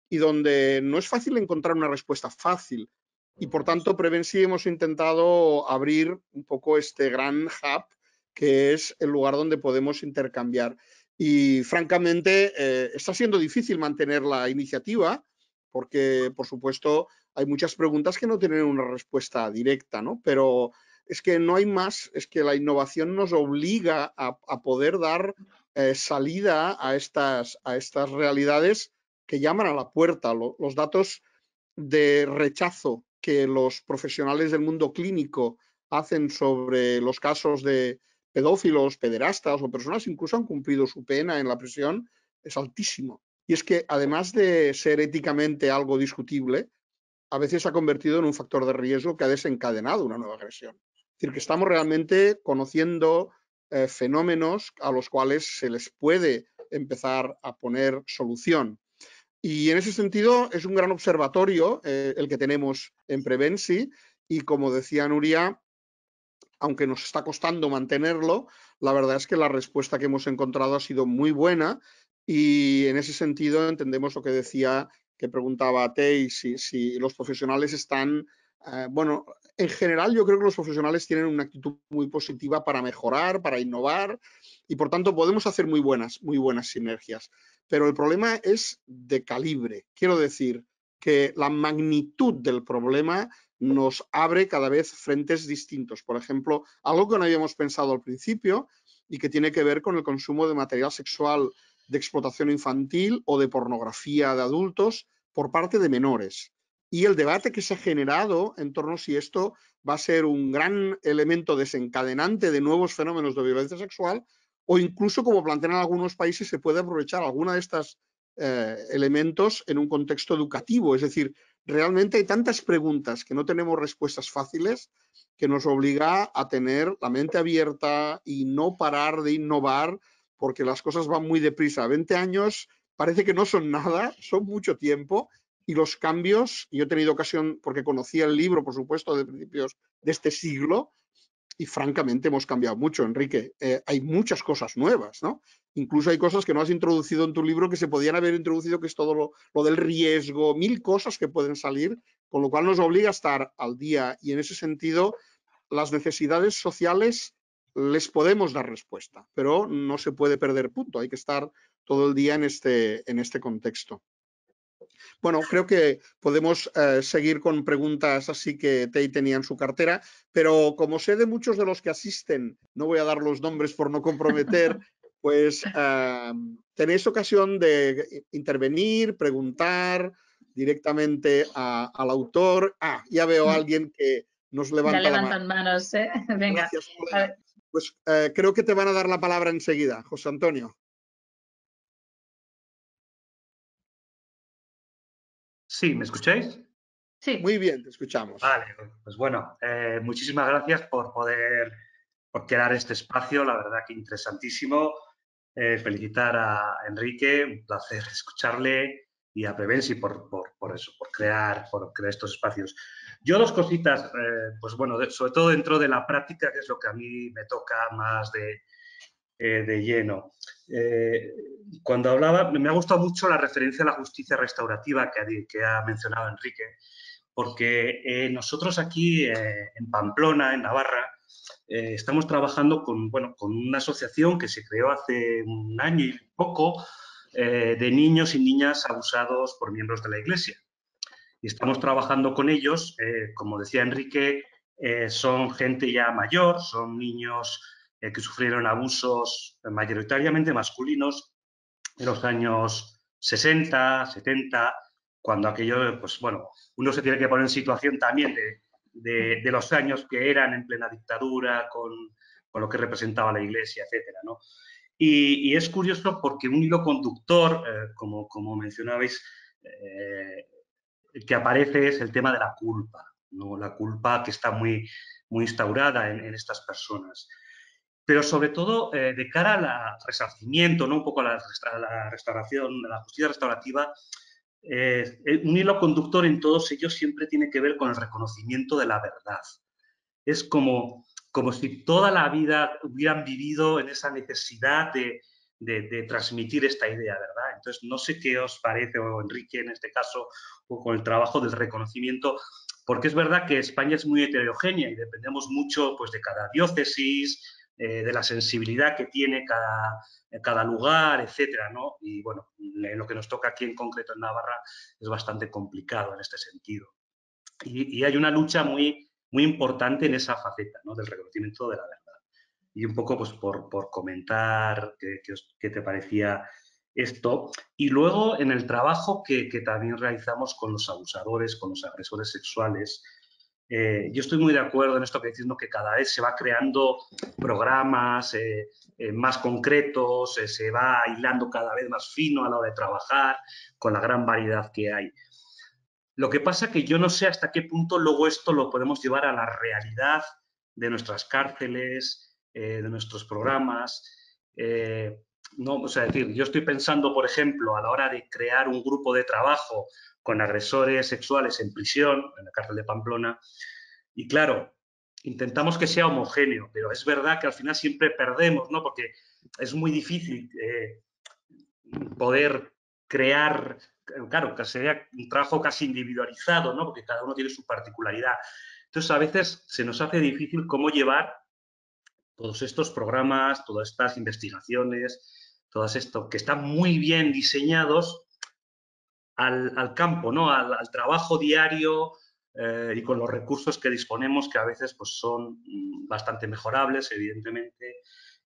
y donde no es fácil encontrar una respuesta fácil. Y por tanto, Prevenci hemos intentado abrir un poco este gran hub que es el lugar donde podemos intercambiar. Y francamente, está siendo difícil mantener la iniciativa porque, por supuesto, hay muchas preguntas que no tienen una respuesta directa, ¿no? Pero es que no hay más, es que la innovación nos obliga a poder dar salida a estas realidades que llaman a la puerta. Los datos de rechazo que los profesionales del mundo clínico hacen sobre los casos de pedófilos, pederastas o personas que incluso han cumplido su pena en la prisión es altísimo. Y es que además de ser éticamente algo discutible, a veces se ha convertido en un factor de riesgo que ha desencadenado una nueva agresión. Es decir, que estamos realmente conociendo fenómenos a los cuales se les puede empezar a poner solución. Y en ese sentido es un gran observatorio el que tenemos en Prevenci y como decía Nuria, aunque nos está costando mantenerlo, la verdad es que la respuesta que hemos encontrado ha sido muy buena y en ese sentido entendemos lo que decía, que preguntaba Tei, si los profesionales están, bueno, en general yo creo que los profesionales tienen una actitud muy positiva para mejorar, para innovar y por tanto podemos hacer muy buenas sinergias. Pero el problema es de calibre. Quiero decir que la magnitud del problema nos abre cada vez frentes distintos. Por ejemplo, algo que no habíamos pensado al principio y que tiene que ver con el consumo de material sexual de explotación infantil o de pornografía de adultos por parte de menores. Y el debate que se ha generado en torno a si esto va a ser un gran elemento desencadenante de nuevos fenómenos de violencia sexual o incluso, como plantean algunos países, se puede aprovechar alguna de estos elementos en un contexto educativo. Es decir, realmente hay tantas preguntas que no tenemos respuestas fáciles que nos obliga a tener la mente abierta y no parar de innovar porque las cosas van muy deprisa. 20 años parece que no son nada, son mucho tiempo y los cambios, yo he tenido ocasión, porque conocía el libro, por supuesto, de principios de este siglo, y francamente hemos cambiado mucho, Enrique. Hay muchas cosas nuevas, ¿no? Incluso hay cosas que no has introducido en tu libro que se podían haber introducido, que es todo lo del riesgo, 1000 cosas que pueden salir, con lo cual nos obliga a estar al día, y en ese sentido las necesidades sociales les podemos dar respuesta, pero no se puede perder punto, hay que estar todo el día en este contexto. Bueno, creo que podemos seguir con preguntas así que Tei tenía en su cartera, pero como sé de muchos de los que asisten, no voy a dar los nombres por no comprometer, pues tenéis ocasión de intervenir, preguntar directamente al autor. Ya veo a alguien que nos levanta ya la mano. levantan manos, ¿eh? Venga. Gracias, colega. Pues creo que te van a dar la palabra enseguida, José Antonio. Sí, ¿me escucháis? Sí. Muy bien, te escuchamos. Vale, pues bueno, muchísimas gracias por crear este espacio, la verdad que interesantísimo. Felicitar a Enrique, un placer escucharle, y a Prevensi por crear estos espacios. Yo dos cositas, pues bueno, sobre todo dentro de la práctica, que es lo que a mí me toca más de lleno. Cuando hablaba, me ha gustado mucho la referencia a la justicia restaurativa que ha mencionado Enrique, porque nosotros aquí en Pamplona, en Navarra, estamos trabajando con una asociación que se creó hace un año y poco, de niños y niñas abusados por miembros de la Iglesia. Y estamos trabajando con ellos, como decía Enrique, son gente ya mayor, son niños que sufrieron abusos mayoritariamente masculinos en los años 60, 70, cuando aquello, pues bueno, uno se tiene que poner en situación también de los años que eran en plena dictadura, con lo que representaba la Iglesia, etcétera, ¿no? Y es curioso porque un hilo conductor, como mencionabais, que aparece es el tema de la culpa, ¿no? La culpa que está muy instaurada en estas personas. Pero sobre todo de cara al resarcimiento, ¿no? Un poco a la restauración, a la justicia restaurativa, un hilo conductor en todos ellos siempre tiene que ver con el reconocimiento de la verdad. Es como si toda la vida hubieran vivido en esa necesidad de transmitir esta idea, ¿verdad? Entonces, no sé qué os parece, o Enrique en este caso, o con el trabajo del reconocimiento, porque es verdad que España es muy heterogénea y dependemos mucho, pues, de cada diócesis, de la sensibilidad que tiene cada lugar, etcétera, ¿no? Y bueno, en lo que nos toca aquí en concreto en Navarra es bastante complicado en este sentido. Y hay una lucha muy importante en esa faceta, ¿no? Del reconocimiento de la verdad. Y un poco, pues, por comentar qué te parecía esto. Y luego, en el trabajo que también realizamos con los abusadores, con los agresores sexuales, yo estoy muy de acuerdo en esto que diciendo que cada vez se va creando programas más concretos, se va hilando cada vez más fino a la hora de trabajar, con la gran variedad que hay. Lo que pasa que yo no sé hasta qué punto luego esto lo podemos llevar a la realidad de nuestras cárceles, de nuestros programas. No, o sea, decir, yo estoy pensando, por ejemplo, a la hora de crear un grupo de trabajo con agresores sexuales en prisión, en la cárcel de Pamplona, y claro, intentamos que sea homogéneo, pero es verdad que al final siempre perdemos, ¿no? Porque es muy difícil poder crear, claro, que sería un trabajo casi individualizado, ¿no? Porque cada uno tiene su particularidad. Entonces, a veces se nos hace difícil cómo llevar todos estos programas, todas estas investigaciones, todo esto, que están muy bien diseñados al campo, ¿no? Al trabajo diario y con los recursos que disponemos, que a veces, pues, son bastante mejorables, evidentemente,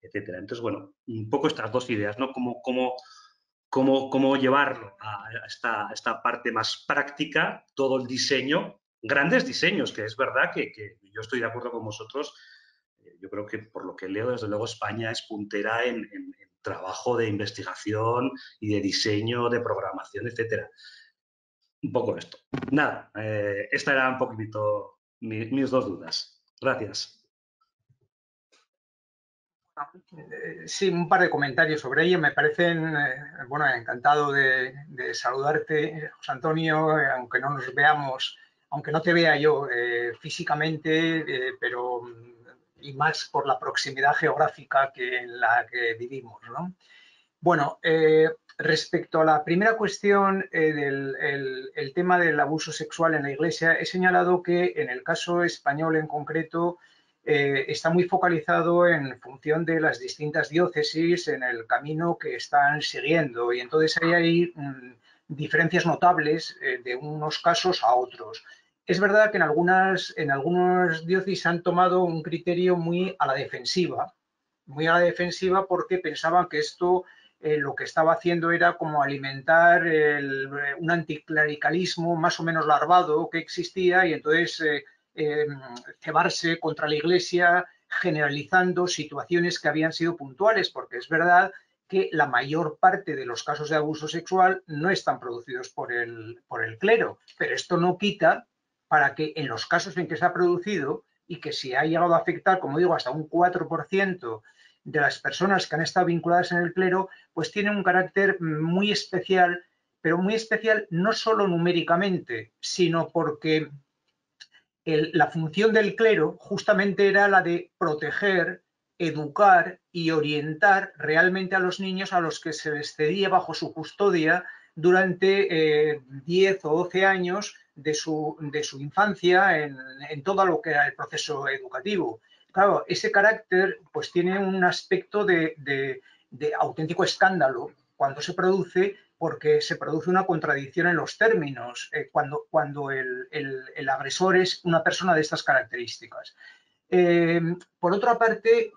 etcétera. Entonces, bueno, un poco estas dos ideas, ¿no? Cómo llevarlo a esta parte más práctica, todo el diseño, grandes diseños, que es verdad que yo estoy de acuerdo con vosotros. Yo creo que, por lo que leo, desde luego España es puntera en trabajo de investigación y de diseño, de programación, etcétera. Un poco esto. Nada, esta era un poquito mis dos dudas. Gracias. Sí, un par de comentarios sobre ello. Me parecen, bueno, encantado de saludarte, José Antonio, aunque no nos veamos, aunque no te vea yo físicamente, pero y más por la proximidad geográfica en la que vivimos, ¿no? Bueno, respecto a la primera cuestión el tema del abuso sexual en la Iglesia, he señalado que en el caso español en concreto está muy focalizado en función de las distintas diócesis en el camino que están siguiendo y entonces ahí hay diferencias notables de unos casos a otros. Es verdad que en algunas diócesis han tomado un criterio muy a la defensiva porque pensaban que esto lo que estaba haciendo era como alimentar un anticlericalismo más o menos larvado que existía y entonces cebarse contra la Iglesia generalizando situaciones que habían sido puntuales, porque es verdad que la mayor parte de los casos de abuso sexual no están producidos por el clero, pero esto no quita para que en los casos en que se ha producido y que si ha llegado a afectar, como digo, hasta un 4% de las personas que han estado vinculadas en el clero, pues tienen un carácter muy especial, pero muy especial no solo numéricamente, sino porque la función del clero justamente era la de proteger, educar y orientar realmente a los niños a los que se les cedía bajo su custodia durante 10 o 12 años de su infancia en todo lo que era el proceso educativo. Claro, ese carácter pues tiene un aspecto de auténtico escándalo cuando se produce, porque se produce una contradicción en los términos cuando el agresor es una persona de estas características. Por otra parte,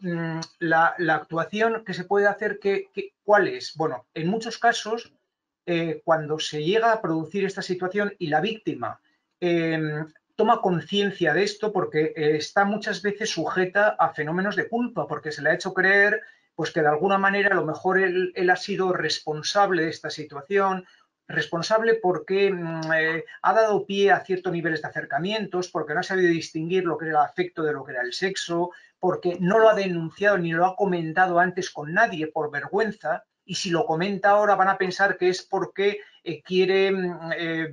la actuación que se puede hacer, ¿cuál es? Bueno, en muchos casos, cuando se llega a producir esta situación y la víctima toma conciencia de esto porque está muchas veces sujeta a fenómenos de culpa, porque se le ha hecho creer pues que de alguna manera a lo mejor él ha sido responsable de esta situación, responsable porque ha dado pie a ciertos niveles de acercamientos, porque no ha sabido distinguir lo que era el afecto de lo que era el sexo, porque no lo ha denunciado ni lo ha comentado antes con nadie por vergüenza, y si lo comenta ahora van a pensar que es porque quiere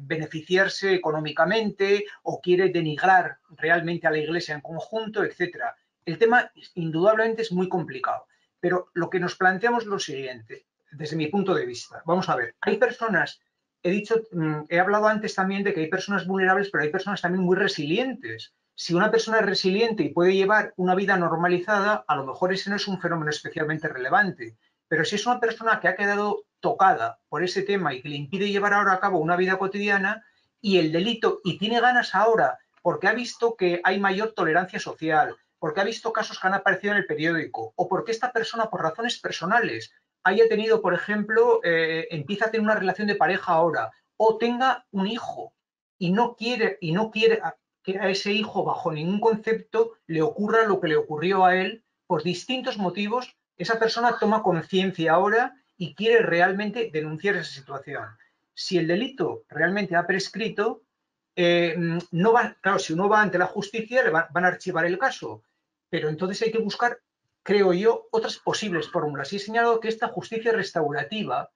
beneficiarse económicamente o quiere denigrar realmente a la Iglesia en conjunto, etc. El tema indudablemente es muy complicado, pero lo que nos planteamos es lo siguiente, desde mi punto de vista. Vamos a ver, hay personas, he hablado antes también de que hay personas vulnerables, pero hay personas también muy resilientes. Si una persona es resiliente y puede llevar una vida normalizada, a lo mejor ese no es un fenómeno especialmente relevante. Pero si es una persona que ha quedado tocada por ese tema y que le impide llevar ahora a cabo una vida cotidiana y el delito, y tiene ganas ahora porque ha visto que hay mayor tolerancia social, porque ha visto casos que han aparecido en el periódico, o porque esta persona, por razones personales, haya tenido, por ejemplo, empieza a tener una relación de pareja ahora, o tenga un hijo y no quiere que a ese hijo bajo ningún concepto le ocurra lo que le ocurrió a él por distintos motivos, esa persona toma conciencia ahora y quiere realmente denunciar esa situación. Si el delito realmente ha prescrito, no va, claro, si uno va ante la justicia le van a archivar el caso, pero entonces hay que buscar, creo yo, otras posibles fórmulas. Y he señalado que esta justicia restaurativa,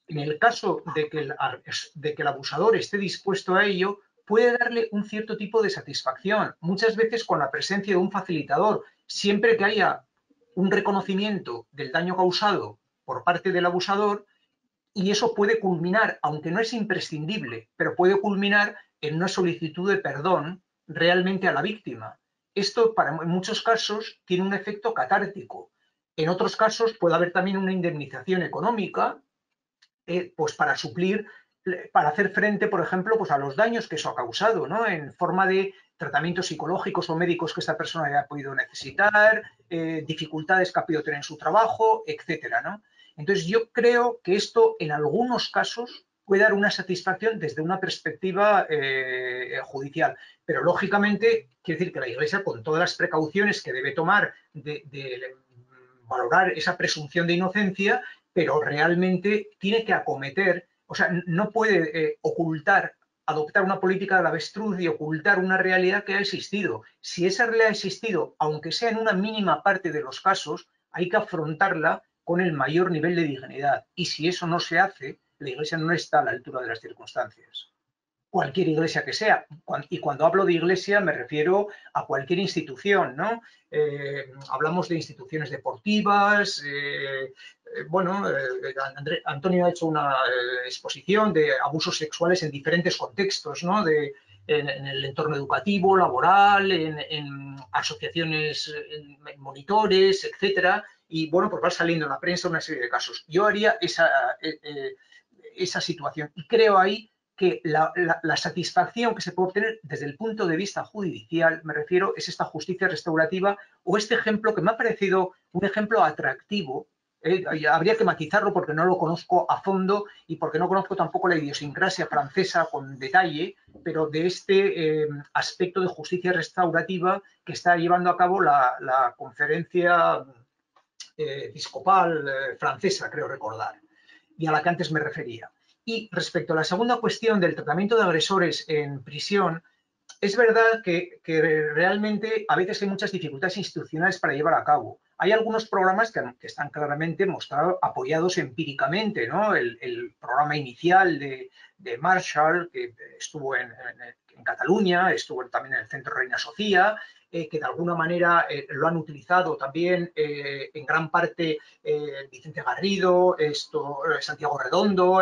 en el caso de que el abusador esté dispuesto a ello, puede darle un cierto tipo de satisfacción, muchas veces con la presencia de un facilitador, siempre que haya un reconocimiento del daño causado por parte del abusador, y eso puede culminar, aunque no es imprescindible, pero puede culminar en una solicitud de perdón realmente a la víctima. Esto, en muchos casos, tiene un efecto catártico. En otros casos puede haber también una indemnización económica, pues para suplir, para hacer frente, por ejemplo, pues a los daños que eso ha causado, ¿no? En forma de tratamientos psicológicos o médicos que esta persona haya podido necesitar, dificultades que ha podido tener en su trabajo, etcétera, ¿no? Entonces, yo creo que esto, en algunos casos, puede dar una satisfacción desde una perspectiva judicial. Pero, lógicamente, quiere decir que la Iglesia, con todas las precauciones que debe tomar de valorar esa presunción de inocencia, pero realmente tiene que acometer, o sea, no puede adoptar una política del avestruz y ocultar una realidad que ha existido. Si esa realidad ha existido, aunque sea en una mínima parte de los casos, hay que afrontarla con el mayor nivel de dignidad. Y si eso no se hace, la Iglesia no está a la altura de las circunstancias. cualquier iglesia que sea. Y cuando hablo de iglesia me refiero a cualquier institución, ¿no? Hablamos de instituciones deportivas, bueno, Antonio ha hecho una exposición de abusos sexuales en diferentes contextos, ¿no? En el entorno educativo, laboral, en asociaciones, en monitores, etcétera. Y bueno, pues va saliendo en la prensa una serie de casos. Yo haría esa situación y creo ahí que la satisfacción que se puede obtener desde el punto de vista judicial, me refiero, es esta justicia restaurativa o este ejemplo que me ha parecido un ejemplo atractivo. Habría que matizarlo porque no lo conozco a fondo y porque no conozco tampoco la idiosincrasia francesa con detalle, pero de este aspecto de justicia restaurativa que está llevando a cabo la conferencia episcopal francesa, creo recordar, y a la que antes me refería. Y respecto a la segunda cuestión del tratamiento de agresores en prisión, es verdad que realmente a veces hay muchas dificultades institucionales para llevar a cabo. Hay algunos programas que están claramente apoyados empíricamente, ¿no? El programa inicial de Marshall, que estuvo en Cataluña, estuvo también en el Centro Reina Sofía, que de alguna manera lo han utilizado también en gran parte Vicente Garrido, Santiago Redondo,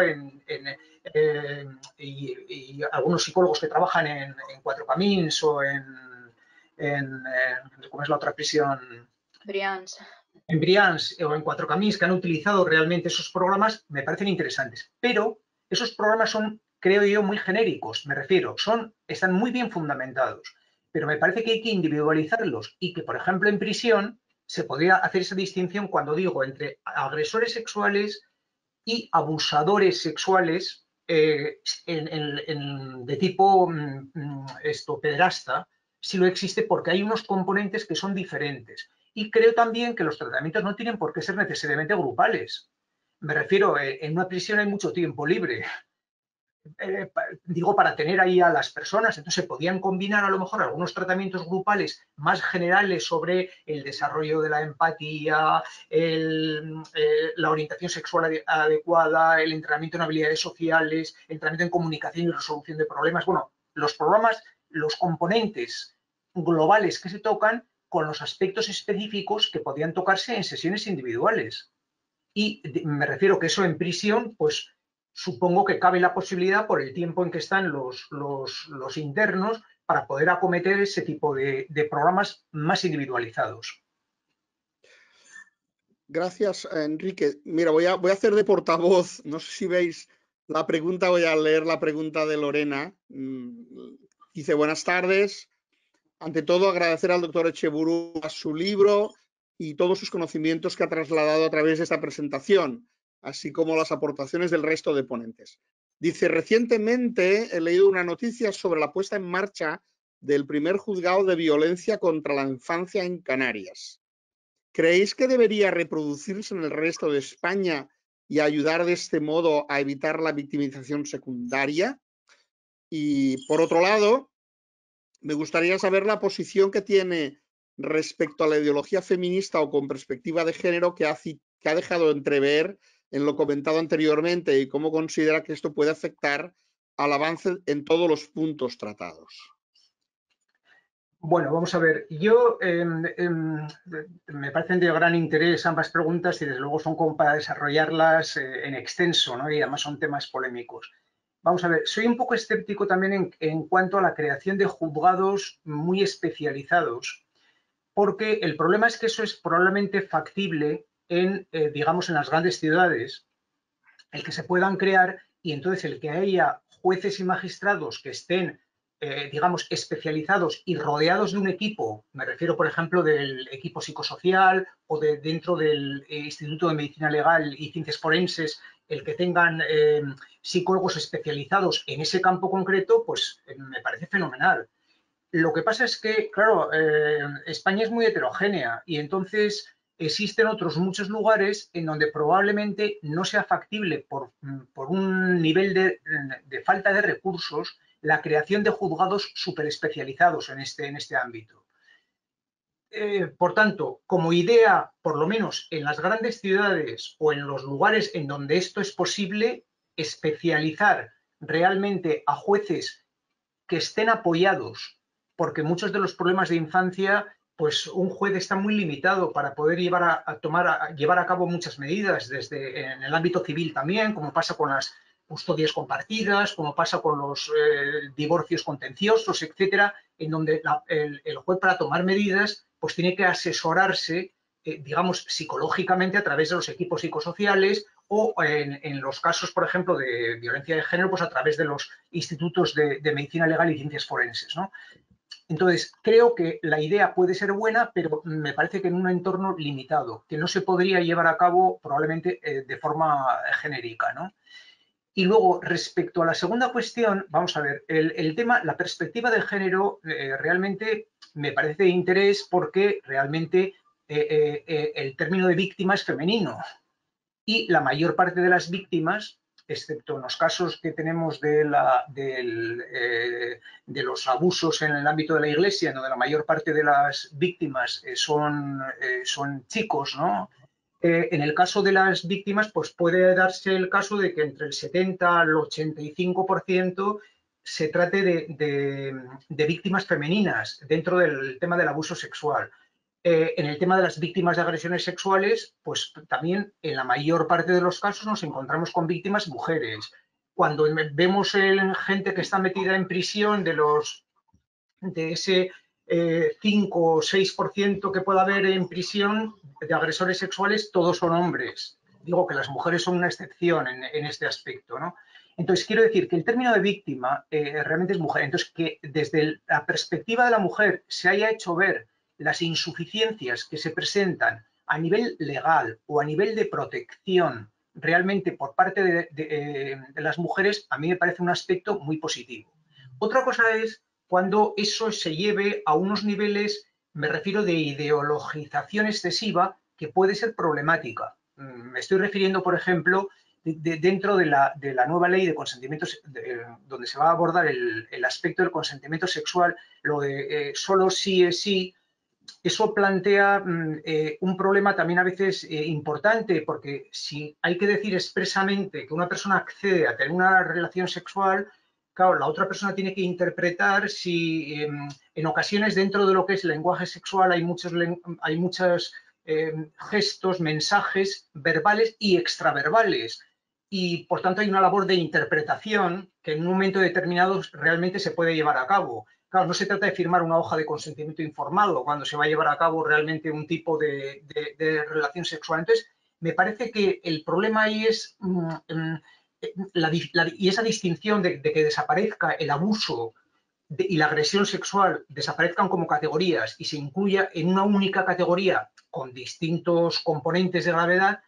y algunos psicólogos que trabajan en Cuatro Camins o ¿cómo es la otra prisión? Brians. En Brians o en Cuatro Camins, que han utilizado realmente esos programas, me parecen interesantes. Pero esos programas son, creo yo, muy genéricos, me refiero, están muy bien fundamentados. Pero me parece que hay que individualizarlos y que, por ejemplo, en prisión se podría hacer esa distinción cuando digo entre agresores sexuales y abusadores sexuales de tipo pederasta, si lo existe, porque hay unos componentes que son diferentes. Y creo también que los tratamientos no tienen por qué ser necesariamente grupales. Me refiero, en una prisión hay mucho tiempo libre. Digo, para tener ahí a las personas. Entonces se podían combinar a lo mejor algunos tratamientos grupales más generales sobre el desarrollo de la empatía, la orientación sexual adecuada, el entrenamiento en habilidades sociales, el entrenamiento en comunicación y resolución de problemas. Bueno, los programas, los componentes globales que se tocan con los aspectos específicos que podían tocarse en sesiones individuales. Y me refiero que eso en prisión, pues supongo que cabe la posibilidad por el tiempo en que están los internos para poder acometer ese tipo de programas más individualizados. Gracias, Enrique. Mira, voy a hacer de portavoz. No sé si veis la pregunta, voy a leer la pregunta de Lorena. Dice, buenas tardes. Ante todo, agradecer al doctor Echeburúa su libro y todos sus conocimientos que ha trasladado a través de esta presentación, así como las aportaciones del resto de ponentes. Dice, recientemente he leído una noticia sobre la puesta en marcha del primer juzgado de violencia contra la infancia en Canarias. ¿Creéis que debería reproducirse en el resto de España y ayudar de este modo a evitar la victimización secundaria? Y por otro lado, me gustaría saber la posición que tiene respecto a la ideología feminista o con perspectiva de género que ha dejado entrever en lo comentado anteriormente y cómo considera que esto puede afectar al avance en todos los puntos tratados. Bueno, vamos a ver. Me parecen de gran interés ambas preguntas y desde luego son como para desarrollarlas en extenso, ¿no? Y además son temas polémicos. Vamos a ver, soy un poco escéptico también en cuanto a la creación de juzgados muy especializados, porque el problema es que eso es probablemente factible digamos, en las grandes ciudades, el que se puedan crear y entonces el que haya jueces y magistrados que estén, digamos, especializados y rodeados de un equipo, me refiero, por ejemplo, del equipo psicosocial o dentro del Instituto de Medicina Legal y Ciencias Forenses, el que tengan psicólogos especializados en ese campo concreto, pues me parece fenomenal. Lo que pasa es que, claro, España es muy heterogénea y entonces existen otros muchos lugares en donde probablemente no sea factible por un nivel de falta de recursos la creación de juzgados súper especializados en este ámbito. Por tanto, como idea, por lo menos en las grandes ciudades o en los lugares en donde esto es posible, especializar realmente a jueces que estén apoyados, porque muchos de los problemas de infancia, pues un juez está muy limitado para poder llevar a cabo muchas medidas, desde en el ámbito civil también, como pasa con las custodias compartidas, como pasa con los divorcios contenciosos, etcétera, en donde el juez, para tomar medidas, pues tiene que asesorarse, digamos, psicológicamente a través de los equipos psicosociales, o en los casos, por ejemplo, de violencia de género, pues a través de los institutos de medicina legal y ciencias forenses, ¿no? Entonces, creo que la idea puede ser buena, pero me parece que en un entorno limitado, que no se podría llevar a cabo probablemente de forma genérica, ¿no? Y luego, respecto a la segunda cuestión, vamos a ver, el tema, la perspectiva de género realmente me parece de interés, porque realmente el término de víctima es femenino, y la mayor parte de las víctimas, excepto en los casos que tenemos de los abusos en el ámbito de la Iglesia, donde la mayor parte de las víctimas son chicos, ¿no? En el caso de las víctimas, pues puede darse el caso de que entre el 70 al 85% se trate de víctimas femeninas dentro del tema del abuso sexual. En el tema de las víctimas de agresiones sexuales, pues también en la mayor parte de los casos nos encontramos con víctimas mujeres. Cuando vemos gente que está metida en prisión, de ese 5 o 6% que pueda haber en prisión de agresores sexuales, todos son hombres. Digo que las mujeres son una excepción en este aspecto, ¿no? Entonces, quiero decir que el término de víctima realmente es mujer. Entonces, que desde la perspectiva de la mujer se haya hecho ver las insuficiencias que se presentan a nivel legal o a nivel de protección realmente por parte de las mujeres, a mí me parece un aspecto muy positivo. Otra cosa es cuando eso se lleve a unos niveles, me refiero, de ideologización excesiva, que puede ser problemática. Me estoy refiriendo, por ejemplo, dentro de la nueva ley de consentimiento, donde se va a abordar el aspecto del consentimiento sexual, lo de solo sí es sí. Eso plantea un problema también a veces importante, porque si hay que decir expresamente que una persona accede a tener una relación sexual, claro, la otra persona tiene que interpretar si en ocasiones dentro de lo que es el lenguaje sexual hay muchos gestos, mensajes verbales y extraverbales. Y por tanto hay una labor de interpretación que en un momento determinado realmente se puede llevar a cabo. Claro, no se trata de firmar una hoja de consentimiento informado cuando se va a llevar a cabo realmente un tipo de relación sexual. Entonces, me parece que el problema ahí es y esa distinción de que desaparezca el abuso y la agresión sexual, desaparezcan como categorías y se incluya en una única categoría con distintos componentes de gravedad,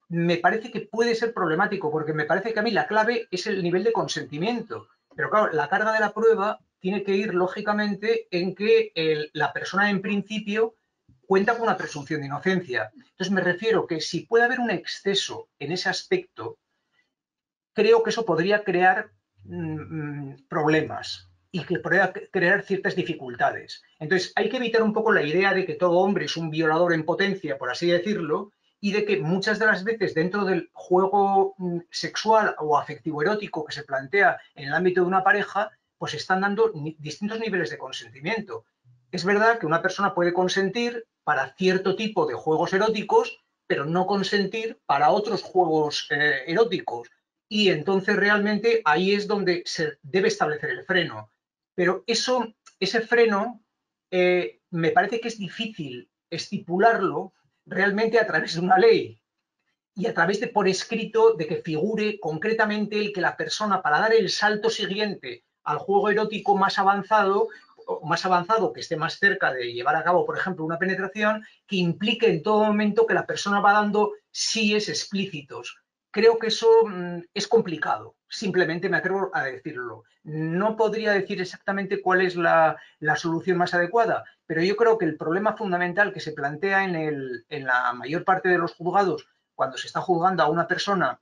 me parece que puede ser problemático, porque me parece que a mí la clave es el nivel de consentimiento. Pero claro, la carga de la prueba tiene que ir lógicamente en que la persona en principio cuenta con una presunción de inocencia. Entonces me refiero que si puede haber un exceso en ese aspecto, creo que eso podría crear problemas y que podría crear ciertas dificultades. Entonces hay que evitar un poco la idea de que todo hombre es un violador en potencia, por así decirlo, y de que muchas de las veces dentro del juego sexual o afectivo erótico que se plantea en el ámbito de una pareja, pues están dando distintos niveles de consentimiento. Es verdad que una persona puede consentir para cierto tipo de juegos eróticos, pero no consentir para otros juegos eróticos. Y entonces realmente ahí es donde se debe establecer el freno. Pero ese freno me parece que es difícil estipularlo realmente a través de una ley y a través de por escrito de que figure concretamente el que la persona, para dar el salto siguiente al juego erótico más avanzado que esté más cerca de llevar a cabo, por ejemplo, una penetración, que implique en todo momento que la persona va dando síes explícitos. Creo que eso es complicado, simplemente me atrevo a decirlo. No podría decir exactamente cuál es la solución más adecuada, pero yo creo que el problema fundamental que se plantea en la mayor parte de los juzgados cuando se está juzgando a una persona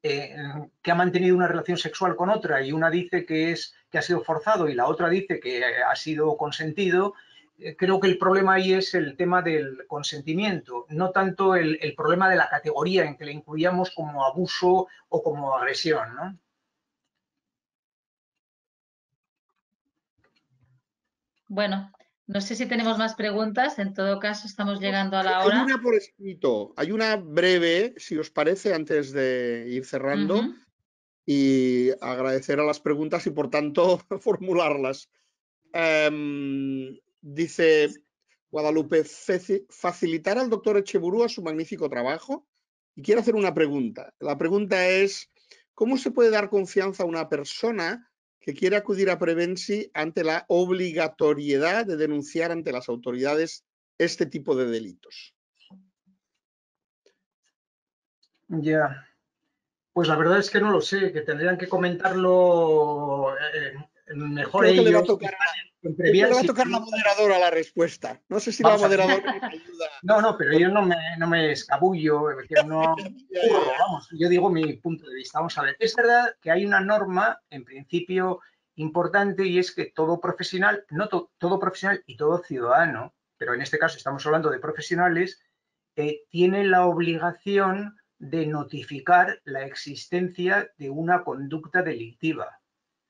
que ha mantenido una relación sexual con otra y una dice que ha sido forzado y la otra dice que ha sido consentido, creo que el problema ahí es el tema del consentimiento, no tanto el problema de la categoría en que le incluyamos como abuso o como agresión, ¿no? Bueno, no sé si tenemos más preguntas. En todo caso, estamos llegando a la Hay hora. una por escrito, hay una breve, si os parece, antes de ir cerrando, Ujú. y agradecer a las preguntas y, por tanto, formularlas. Dice Guadalupe, facilitar al doctor Echeburúa su magnífico trabajo, y quiero hacer una pregunta. La pregunta es, ¿cómo se puede dar confianza a una persona que quiere acudir a Prevensi ante la obligatoriedad de denunciar ante las autoridades este tipo de delitos? Ya, pues la verdad es que no lo sé, que tendrían que comentarlo mejor Creo que le va a ellos, que tocar están en Creo que Previal. le va a tocar la moderadora la respuesta. No sé si la Vamos a ver. moderadora nos ayuda. No, no, pero yo no me escabullo, que no curro, vamos, yo digo mi punto de vista. Vamos a ver, es verdad que hay una norma, en principio, importante, y es que todo profesional, no todo profesional y todo ciudadano, pero en este caso estamos hablando de profesionales, tiene la obligación de notificar la existencia de una conducta delictiva.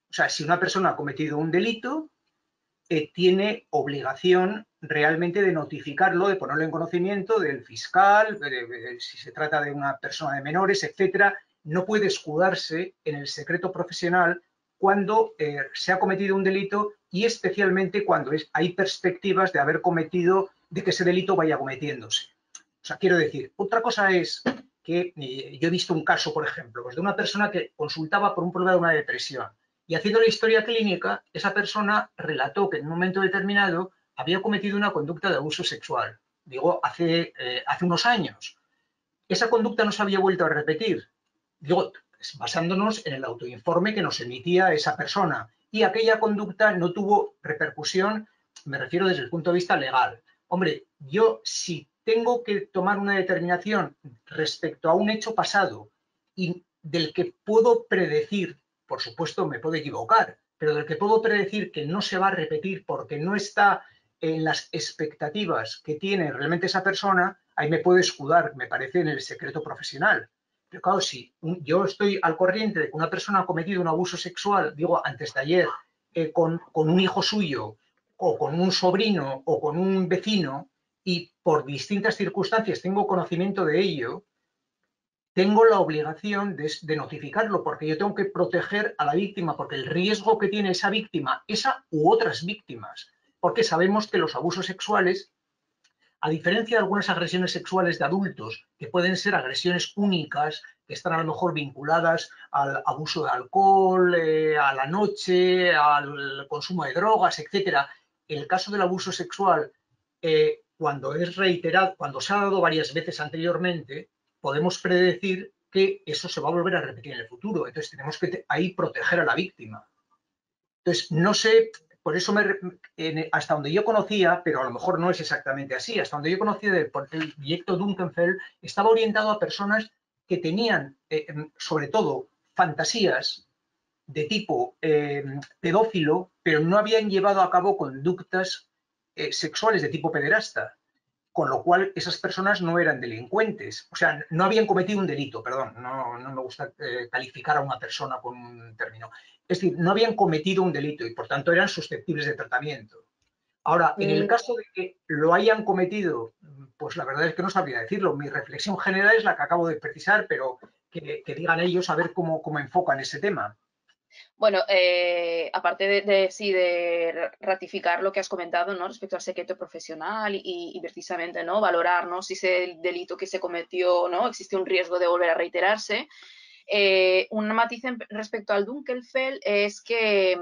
O sea, si una persona ha cometido un delito, tiene obligación realmente de notificarlo, de ponerlo en conocimiento del fiscal, si se trata de una persona de menores, etcétera. No puede escudarse en el secreto profesional cuando se ha cometido un delito, y especialmente cuando hay perspectivas de haber cometido, de que ese delito vaya cometiéndose. O sea, quiero decir, otra cosa es que yo he visto un caso, por ejemplo, pues de una persona que consultaba por un problema de una depresión, y haciendo la historia clínica, esa persona relató que en un momento determinado había cometido una conducta de abuso sexual. Digo, hace unos años. Esa conducta no se había vuelto a repetir. Digo, basándonos en el autoinforme que nos emitía esa persona. Y aquella conducta no tuvo repercusión, me refiero desde el punto de vista legal. Hombre, yo si tengo que tomar una determinación respecto a un hecho pasado y del que puedo predecir, por supuesto me puedo equivocar, pero del que puedo predecir que no se va a repetir porque no está en las expectativas que tiene realmente esa persona, ahí me puedo escudar, me parece, en el secreto profesional. Pero claro, si yo estoy al corriente de que una persona ha cometido un abuso sexual, digo, antes de ayer, con un hijo suyo, o con un sobrino, o con un vecino, y por distintas circunstancias tengo conocimiento de ello, tengo la obligación de notificarlo, porque yo tengo que proteger a la víctima, porque el riesgo que tiene esa víctima, esa u otras víctimas, porque sabemos que los abusos sexuales, a diferencia de algunas agresiones sexuales de adultos, que pueden ser agresiones únicas, que están a lo mejor vinculadas al abuso de alcohol, a la noche, al consumo de drogas, etcétera, el caso del abuso sexual, cuando es reiterado, cuando se ha dado varias veces anteriormente, podemos predecir que eso se va a volver a repetir en el futuro. Entonces tenemos que ahí proteger a la víctima. Entonces, no sé, por eso hasta donde yo conocía, pero a lo mejor no es exactamente así, hasta donde yo conocía el proyecto Dunkelfeld estaba orientado a personas que tenían, sobre todo, fantasías de tipo pedófilo, pero no habían llevado a cabo conductas sexuales de tipo pederasta, con lo cual esas personas no eran delincuentes, o sea, no habían cometido un delito, perdón, no me gusta calificar a una persona con un término, es decir, no habían cometido un delito y por tanto eran susceptibles de tratamiento. Ahora, en el caso de que lo hayan cometido, pues la verdad es que no sabría decirlo. Mi reflexión general es la que acabo de precisar, pero que digan ellos a ver cómo enfocan ese tema. Bueno, aparte sí, de ratificar lo que has comentado, ¿no? Respecto al secreto profesional y precisamente, ¿no? Valorar, ¿no? Si ese delito que se cometió, ¿no? Existe un riesgo de volver a reiterarse. Un matiz respecto al Dunkelfeld es que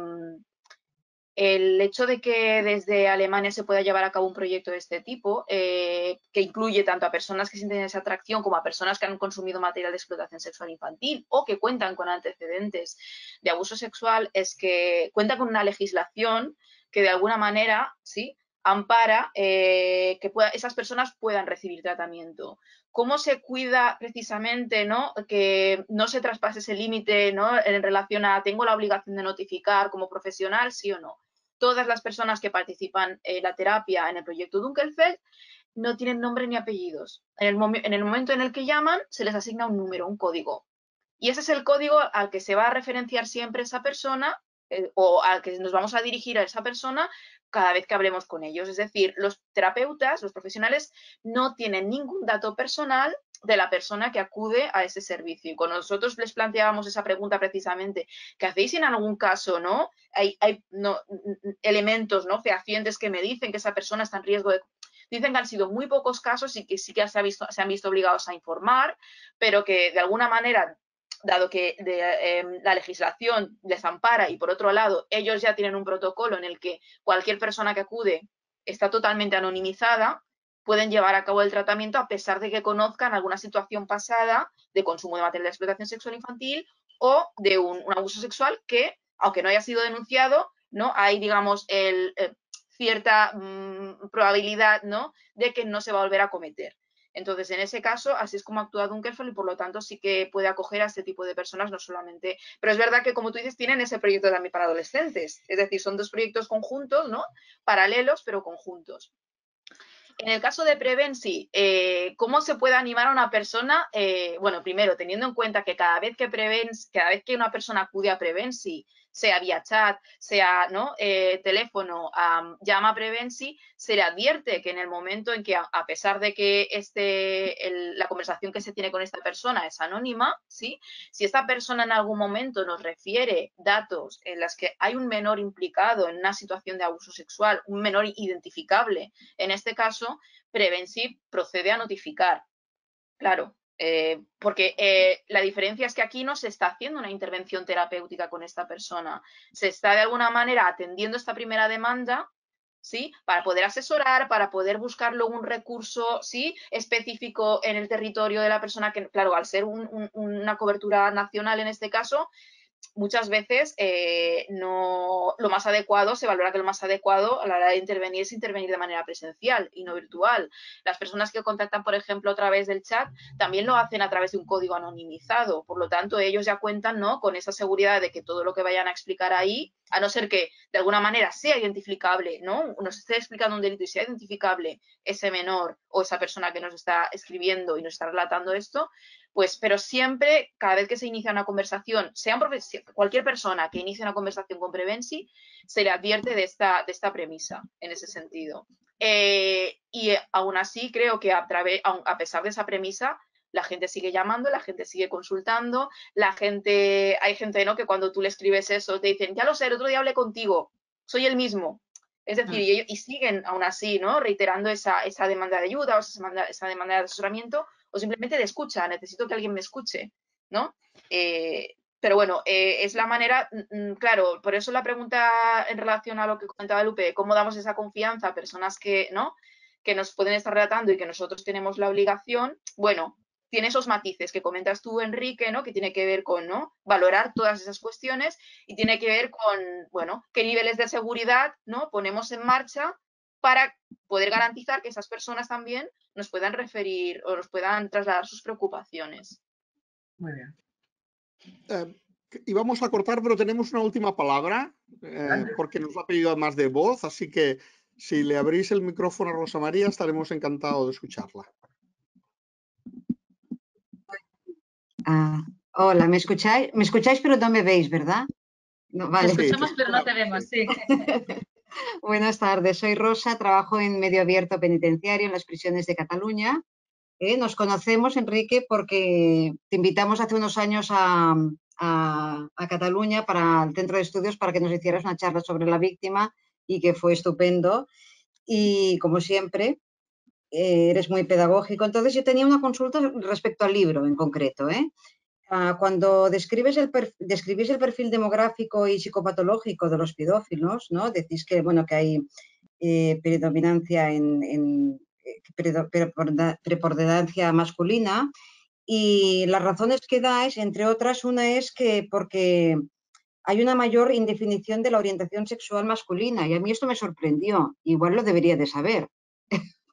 el hecho de que desde Alemania se pueda llevar a cabo un proyecto de este tipo, que incluye tanto a personas que sienten esa atracción como a personas que han consumido material de explotación sexual infantil o que cuentan con antecedentes de abuso sexual, es que cuenta con una legislación que de alguna manera, ¿sí?, ampara que esas personas puedan recibir tratamiento. ¿Cómo se cuida precisamente, ¿no?, que no se traspase ese límite, ¿no?, en relación a tengo la obligación de notificar como profesional, sí o no? Todas las personas que participan en la terapia en el proyecto Dunkelfeld no tienen nombre ni apellidos. En el momento en el que llaman, se les asigna un número, un código. Y ese es el código al que se va a referenciar siempre esa persona o al que nos vamos a dirigir a esa persona cada vez que hablemos con ellos. Es decir, los terapeutas, los profesionales, no tienen ningún dato personal de la persona que acude a ese servicio. Y cuando nosotros les planteábamos esa pregunta precisamente, ¿qué hacéis si en algún caso, ¿no? Hay elementos, ¿no?, fehacientes que me dicen que esa persona está en riesgo de... Dicen que han sido muy pocos casos y que sí que se han visto obligados a informar, pero que de alguna manera, dado que la legislación les ampara y por otro lado ellos ya tienen un protocolo en el que cualquier persona que acude está totalmente anonimizada, pueden llevar a cabo el tratamiento a pesar de que conozcan alguna situación pasada de consumo de material de explotación sexual infantil o de un abuso sexual que, aunque no haya sido denunciado, ¿no?, hay, digamos, cierta probabilidad, ¿no?, de que no se va a volver a cometer. Entonces, en ese caso, así es como actúa Dunkelfeld y por lo tanto sí que puede acoger a este tipo de personas, no solamente... Pero es verdad que, como tú dices, tienen ese proyecto también para adolescentes. Es decir, son dos proyectos conjuntos, ¿no?, paralelos, pero conjuntos. En el caso de Prevensi, ¿cómo se puede animar a una persona? Bueno, primero, teniendo en cuenta que cada vez que una persona acude a Prevensi, sea vía chat, sea, ¿no?, teléfono, llama a Prevensi, se le advierte que en el momento en que, a pesar de que la conversación que se tiene con esta persona es anónima, ¿sí?, si esta persona en algún momento nos refiere datos en las que hay un menor implicado en una situación de abuso sexual, un menor identificable, en este caso, Prevensi procede a notificar. Claro, porque la diferencia es que aquí no se está haciendo una intervención terapéutica con esta persona. Se está de alguna manera atendiendo esta primera demanda, ¿sí?, para poder asesorar, para poder buscar luego un recurso, ¿sí?, específico en el territorio de la persona que, claro, al ser una cobertura nacional en este caso, muchas veces lo más adecuado, se valora que lo más adecuado a la hora de intervenir es intervenir de manera presencial y no virtual. Las personas que contactan, por ejemplo, a través del chat, también lo hacen a través de un código anonimizado. Por lo tanto, ellos ya cuentan, ¿no?, con esa seguridad de que todo lo que vayan a explicar ahí, a no ser que de alguna manera sea identificable, ¿no?, nos esté explicando un delito y sea identificable ese menor o esa persona que nos está escribiendo y nos está relatando esto, pues, pero siempre, cada vez que se inicia una conversación, cualquier persona que inicie una conversación con Prevensi, se le advierte de esta premisa, en ese sentido. Y aún así, creo que a pesar de esa premisa, la gente sigue llamando, la gente sigue consultando, hay gente, ¿no?, que cuando tú le escribes eso, te dicen, ya lo sé, el otro día hablé contigo, soy el mismo. Es decir, y siguen aún así, ¿no?, reiterando esa demanda de ayuda o esa demanda de asesoramiento, o simplemente de escucha, necesito que alguien me escuche, ¿no? Pero bueno, es la manera, claro, por eso la pregunta en relación a lo que comentaba Lupe, ¿cómo damos esa confianza a personas que, ¿no?, que nos pueden estar relatando y que nosotros tenemos la obligación? Bueno, tiene esos matices que comentas tú, Enrique, ¿no?, que tiene que ver con, ¿no?, valorar todas esas cuestiones y tiene que ver con, bueno, qué niveles de seguridad, ¿no?, ponemos en marcha para poder garantizar que esas personas también nos puedan referir o nos puedan trasladar sus preocupaciones. Muy bien. Íbamos a cortar, pero tenemos una última palabra, porque nos ha pedido más de voz, así que si le abrís el micrófono a Rosa María, estaremos encantados de escucharla. Hola, ¿me escucháis? ¿Me escucháis pero no me veis, verdad? No, vale. Te escuchamos pero no te vemos, sí. Buenas tardes, soy Rosa, trabajo en medio abierto penitenciario en las prisiones de Cataluña. Nos conocemos, Enrique, porque te invitamos hace unos años a Cataluña para el centro de estudios para que nos hicieras una charla sobre la víctima y que fue estupendo. Y como siempre, eres muy pedagógico. Entonces yo tenía una consulta respecto al libro en concreto. Cuando describís el perfil demográfico y psicopatológico de los pedófilos, ¿no?, decís que, bueno, que hay predominancia preponderancia masculina, y las razones que dais, entre otras, una es que porque hay una mayor indefinición de la orientación sexual masculina, y a mí esto me sorprendió, igual lo debería de saber,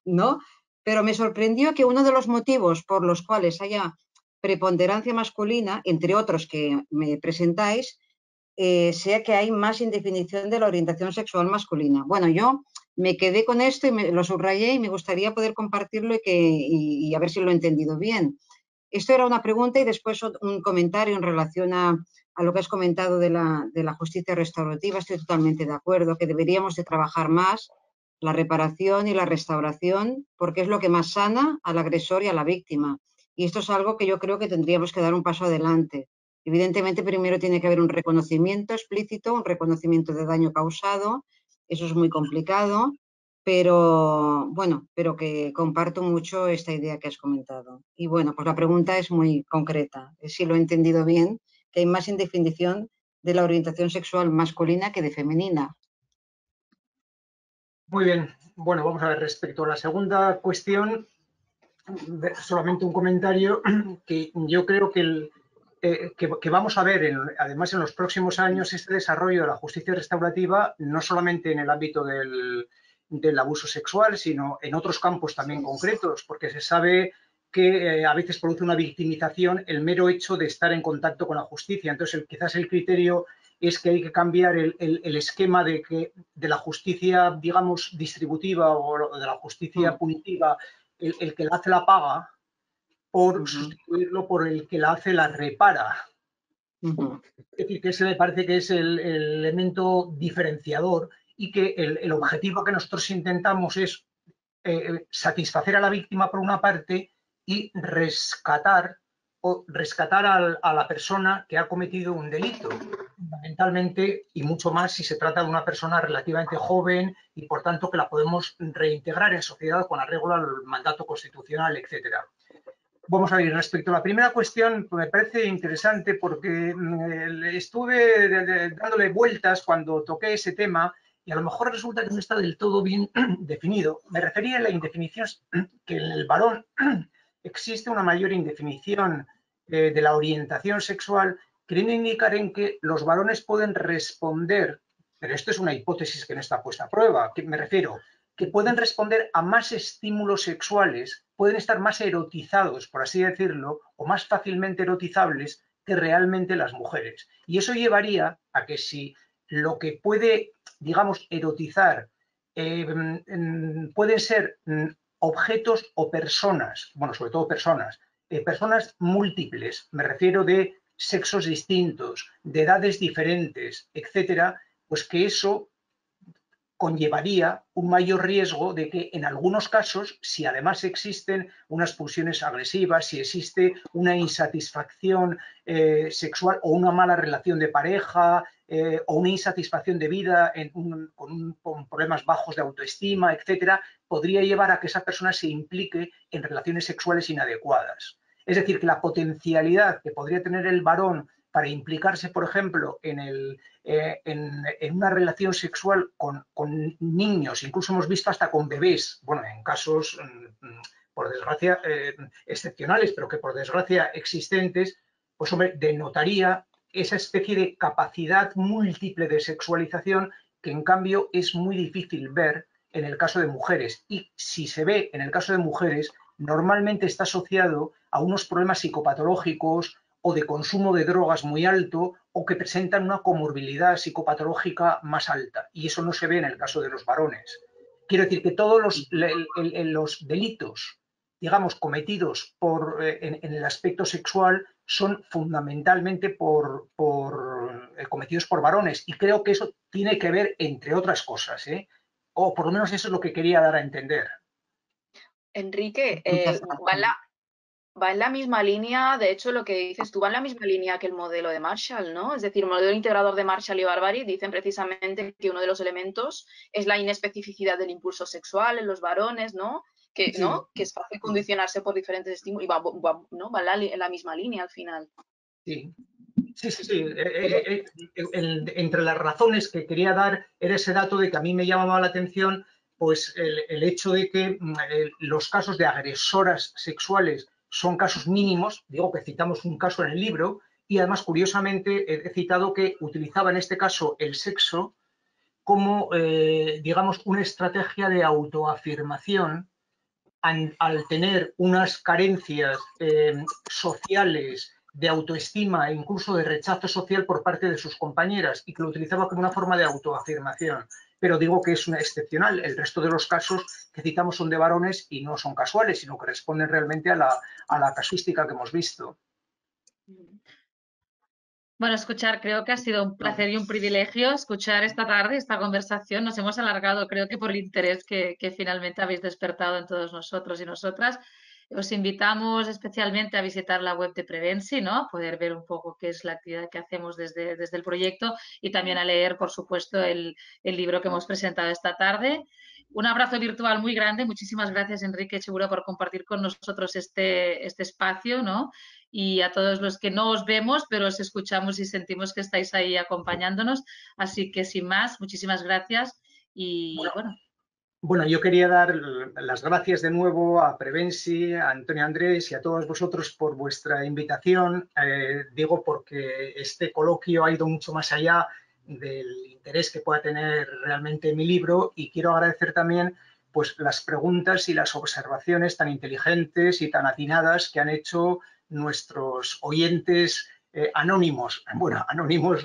¿no? Pero me sorprendió que uno de los motivos por los cuales haya preponderancia masculina, entre otros que me presentáis, sea que hay más indefinición de la orientación sexual masculina. Bueno, yo me quedé con esto y lo subrayé y me gustaría poder compartirlo y a ver si lo he entendido bien. Esto era una pregunta y después un comentario en relación a a lo que has comentado de la justicia restaurativa, estoy totalmente de acuerdo, que deberíamos de trabajar más la reparación y la restauración, porque es lo que más sana al agresor y a la víctima. Y esto es algo que yo creo que tendríamos que dar un paso adelante. Evidentemente, primero tiene que haber un reconocimiento explícito, un reconocimiento de daño causado. Eso es muy complicado, pero bueno, pero que comparto mucho esta idea que has comentado. Y bueno, pues la pregunta es muy concreta. Si lo he entendido bien, que hay más indefinición de la orientación sexual masculina que de femenina. Muy bien. Bueno, vamos a ver, respecto a la segunda cuestión, solamente un comentario que yo creo que vamos a ver, además en los próximos años, este desarrollo de la justicia restaurativa, no solamente en el ámbito del abuso sexual, sino en otros campos también concretos, porque se sabe que a veces produce una victimización el mero hecho de estar en contacto con la justicia. Entonces, quizás el criterio es que hay que cambiar el esquema de la justicia, digamos, distributiva o de la justicia punitiva, el que la hace la paga, por sustituirlo por el que la hace la repara. Es decir, que ese me parece que es el elemento diferenciador y que el objetivo que nosotros intentamos es satisfacer a la víctima por una parte y rescatar a la persona que ha cometido un delito, fundamentalmente y mucho más si se trata de una persona relativamente joven y por tanto que la podemos reintegrar en sociedad con arreglo al mandato constitucional, etcétera. Vamos a ver, respecto a la primera cuestión, me parece interesante porque estuve dándole vueltas cuando toqué ese tema y a lo mejor resulta que no está del todo bien definido. Me refería a la indefinición, que en el varón existe una mayor indefinición de la orientación sexual, queriendo indicar en que los varones pueden responder, pero esto es una hipótesis que no está puesta a prueba, que me refiero, que pueden responder a más estímulos sexuales, pueden estar más erotizados, por así decirlo, o más fácilmente erotizables que realmente las mujeres. Y eso llevaría a que si lo que puede, digamos, erotizar pueden ser objetos o personas, bueno, sobre todo personas múltiples, me refiero de sexos distintos, de edades diferentes, etcétera, pues que eso conllevaría un mayor riesgo de que en algunos casos, si además existen unas pulsiones agresivas, si existe una insatisfacción sexual o una mala relación de pareja o una insatisfacción de vida con problemas bajos de autoestima, etcétera, podría llevar a que esa persona se implique en relaciones sexuales inadecuadas. Es decir, que la potencialidad que podría tener el varón para implicarse, por ejemplo, en una relación sexual con niños, incluso hemos visto hasta con bebés, bueno, en casos, por desgracia, excepcionales, pero que por desgracia existentes, pues hombre, denotaría esa especie de capacidad múltiple de sexualización que en cambio es muy difícil ver en el caso de mujeres. Y si se ve en el caso de mujeres, normalmente está asociado a unos problemas psicopatológicos o de consumo de drogas muy alto o que presentan una comorbilidad psicopatológica más alta. Y eso no se ve en el caso de los varones. Quiero decir que todos los delitos, digamos, cometidos en el aspecto sexual son fundamentalmente cometidos por varones. Y creo que eso tiene que ver, entre otras cosas, o por lo menos eso es lo que quería dar a entender. Enrique, va en la misma línea, de hecho lo que dices tú va en la misma línea que el modelo de Marshall, ¿no? Es decir, el modelo integrador de Marshall y Barbary dicen precisamente que uno de los elementos es la inespecificidad del impulso sexual en los varones, ¿no? Que, sí, ¿no? Que es fácil condicionarse por diferentes estímulos y ¿no? Va en la misma línea al final. Sí. Sí. Entre las razones que quería dar era ese dato de que a mí me llamaba la atención pues el hecho de que los casos de agresoras sexuales son casos mínimos, digo que citamos un caso en el libro y además curiosamente he citado que utilizaba en este caso el sexo como digamos una estrategia de autoafirmación al tener unas carencias sociales de autoestima e incluso de rechazo social por parte de sus compañeras y que lo utilizaba como una forma de autoafirmación. Pero digo que es una excepcional. El resto de los casos que citamos son de varones y no son casuales, sino que responden realmente a la casuística que hemos visto. Bueno, escuchar, creo que ha sido un placer y un privilegio escuchar esta tarde esta conversación. Nos hemos alargado, creo que por el interés que finalmente habéis despertado en todos nosotros y nosotras. Os invitamos especialmente a visitar la web de Prevensi, ¿no? Poder ver un poco qué es la actividad que hacemos desde el proyecto y también a leer, por supuesto, el libro que hemos presentado esta tarde. Un abrazo virtual muy grande. Muchísimas gracias, Enrique Echeburu, por compartir con nosotros este espacio, ¿no? Y a todos los que no os vemos, pero os escuchamos y sentimos que estáis ahí acompañándonos. Así que sin más, muchísimas gracias y bueno. Bueno, yo quería dar las gracias de nuevo a Prevensi, a Antonio Andrés y a todos vosotros por vuestra invitación. Digo porque este coloquio ha ido mucho más allá del interés que pueda tener realmente mi libro y quiero agradecer también pues, las preguntas y las observaciones tan inteligentes y tan atinadas que han hecho nuestros oyentes anónimos. Bueno, anónimos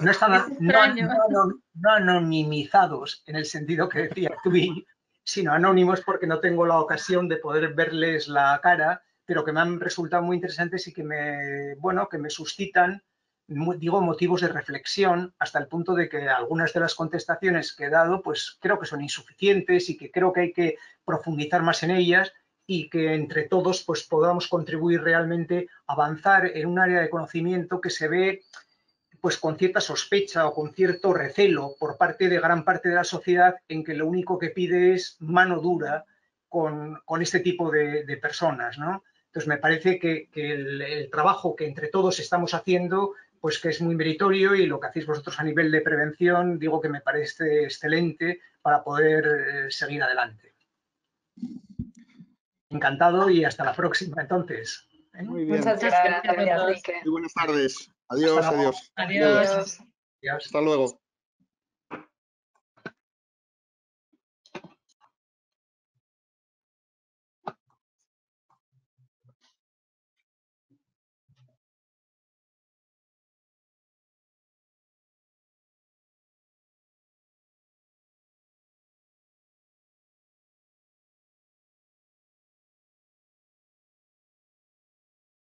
no están no anonimizados en el sentido que decía Twin, sino anónimos porque no tengo la ocasión de poder verles la cara, pero que me han resultado muy interesantes y que me suscitan, digo, motivos de reflexión hasta el punto de que algunas de las contestaciones que he dado pues creo que son insuficientes y que creo que hay que profundizar más en ellas y que entre todos pues podamos contribuir realmente a avanzar en un área de conocimiento que se ve pues con cierta sospecha o con cierto recelo por parte de gran parte de la sociedad en que lo único que pide es mano dura con este tipo de personas, ¿no? Entonces me parece que el trabajo que entre todos estamos haciendo pues que es muy meritorio y lo que hacéis vosotros a nivel de prevención digo que me parece excelente para poder seguir adelante. Encantado y hasta la próxima entonces. Muy bien. Muchas gracias, Enrique. Muy buenas tardes. Adiós, adiós. Adiós. Adiós. Hasta luego.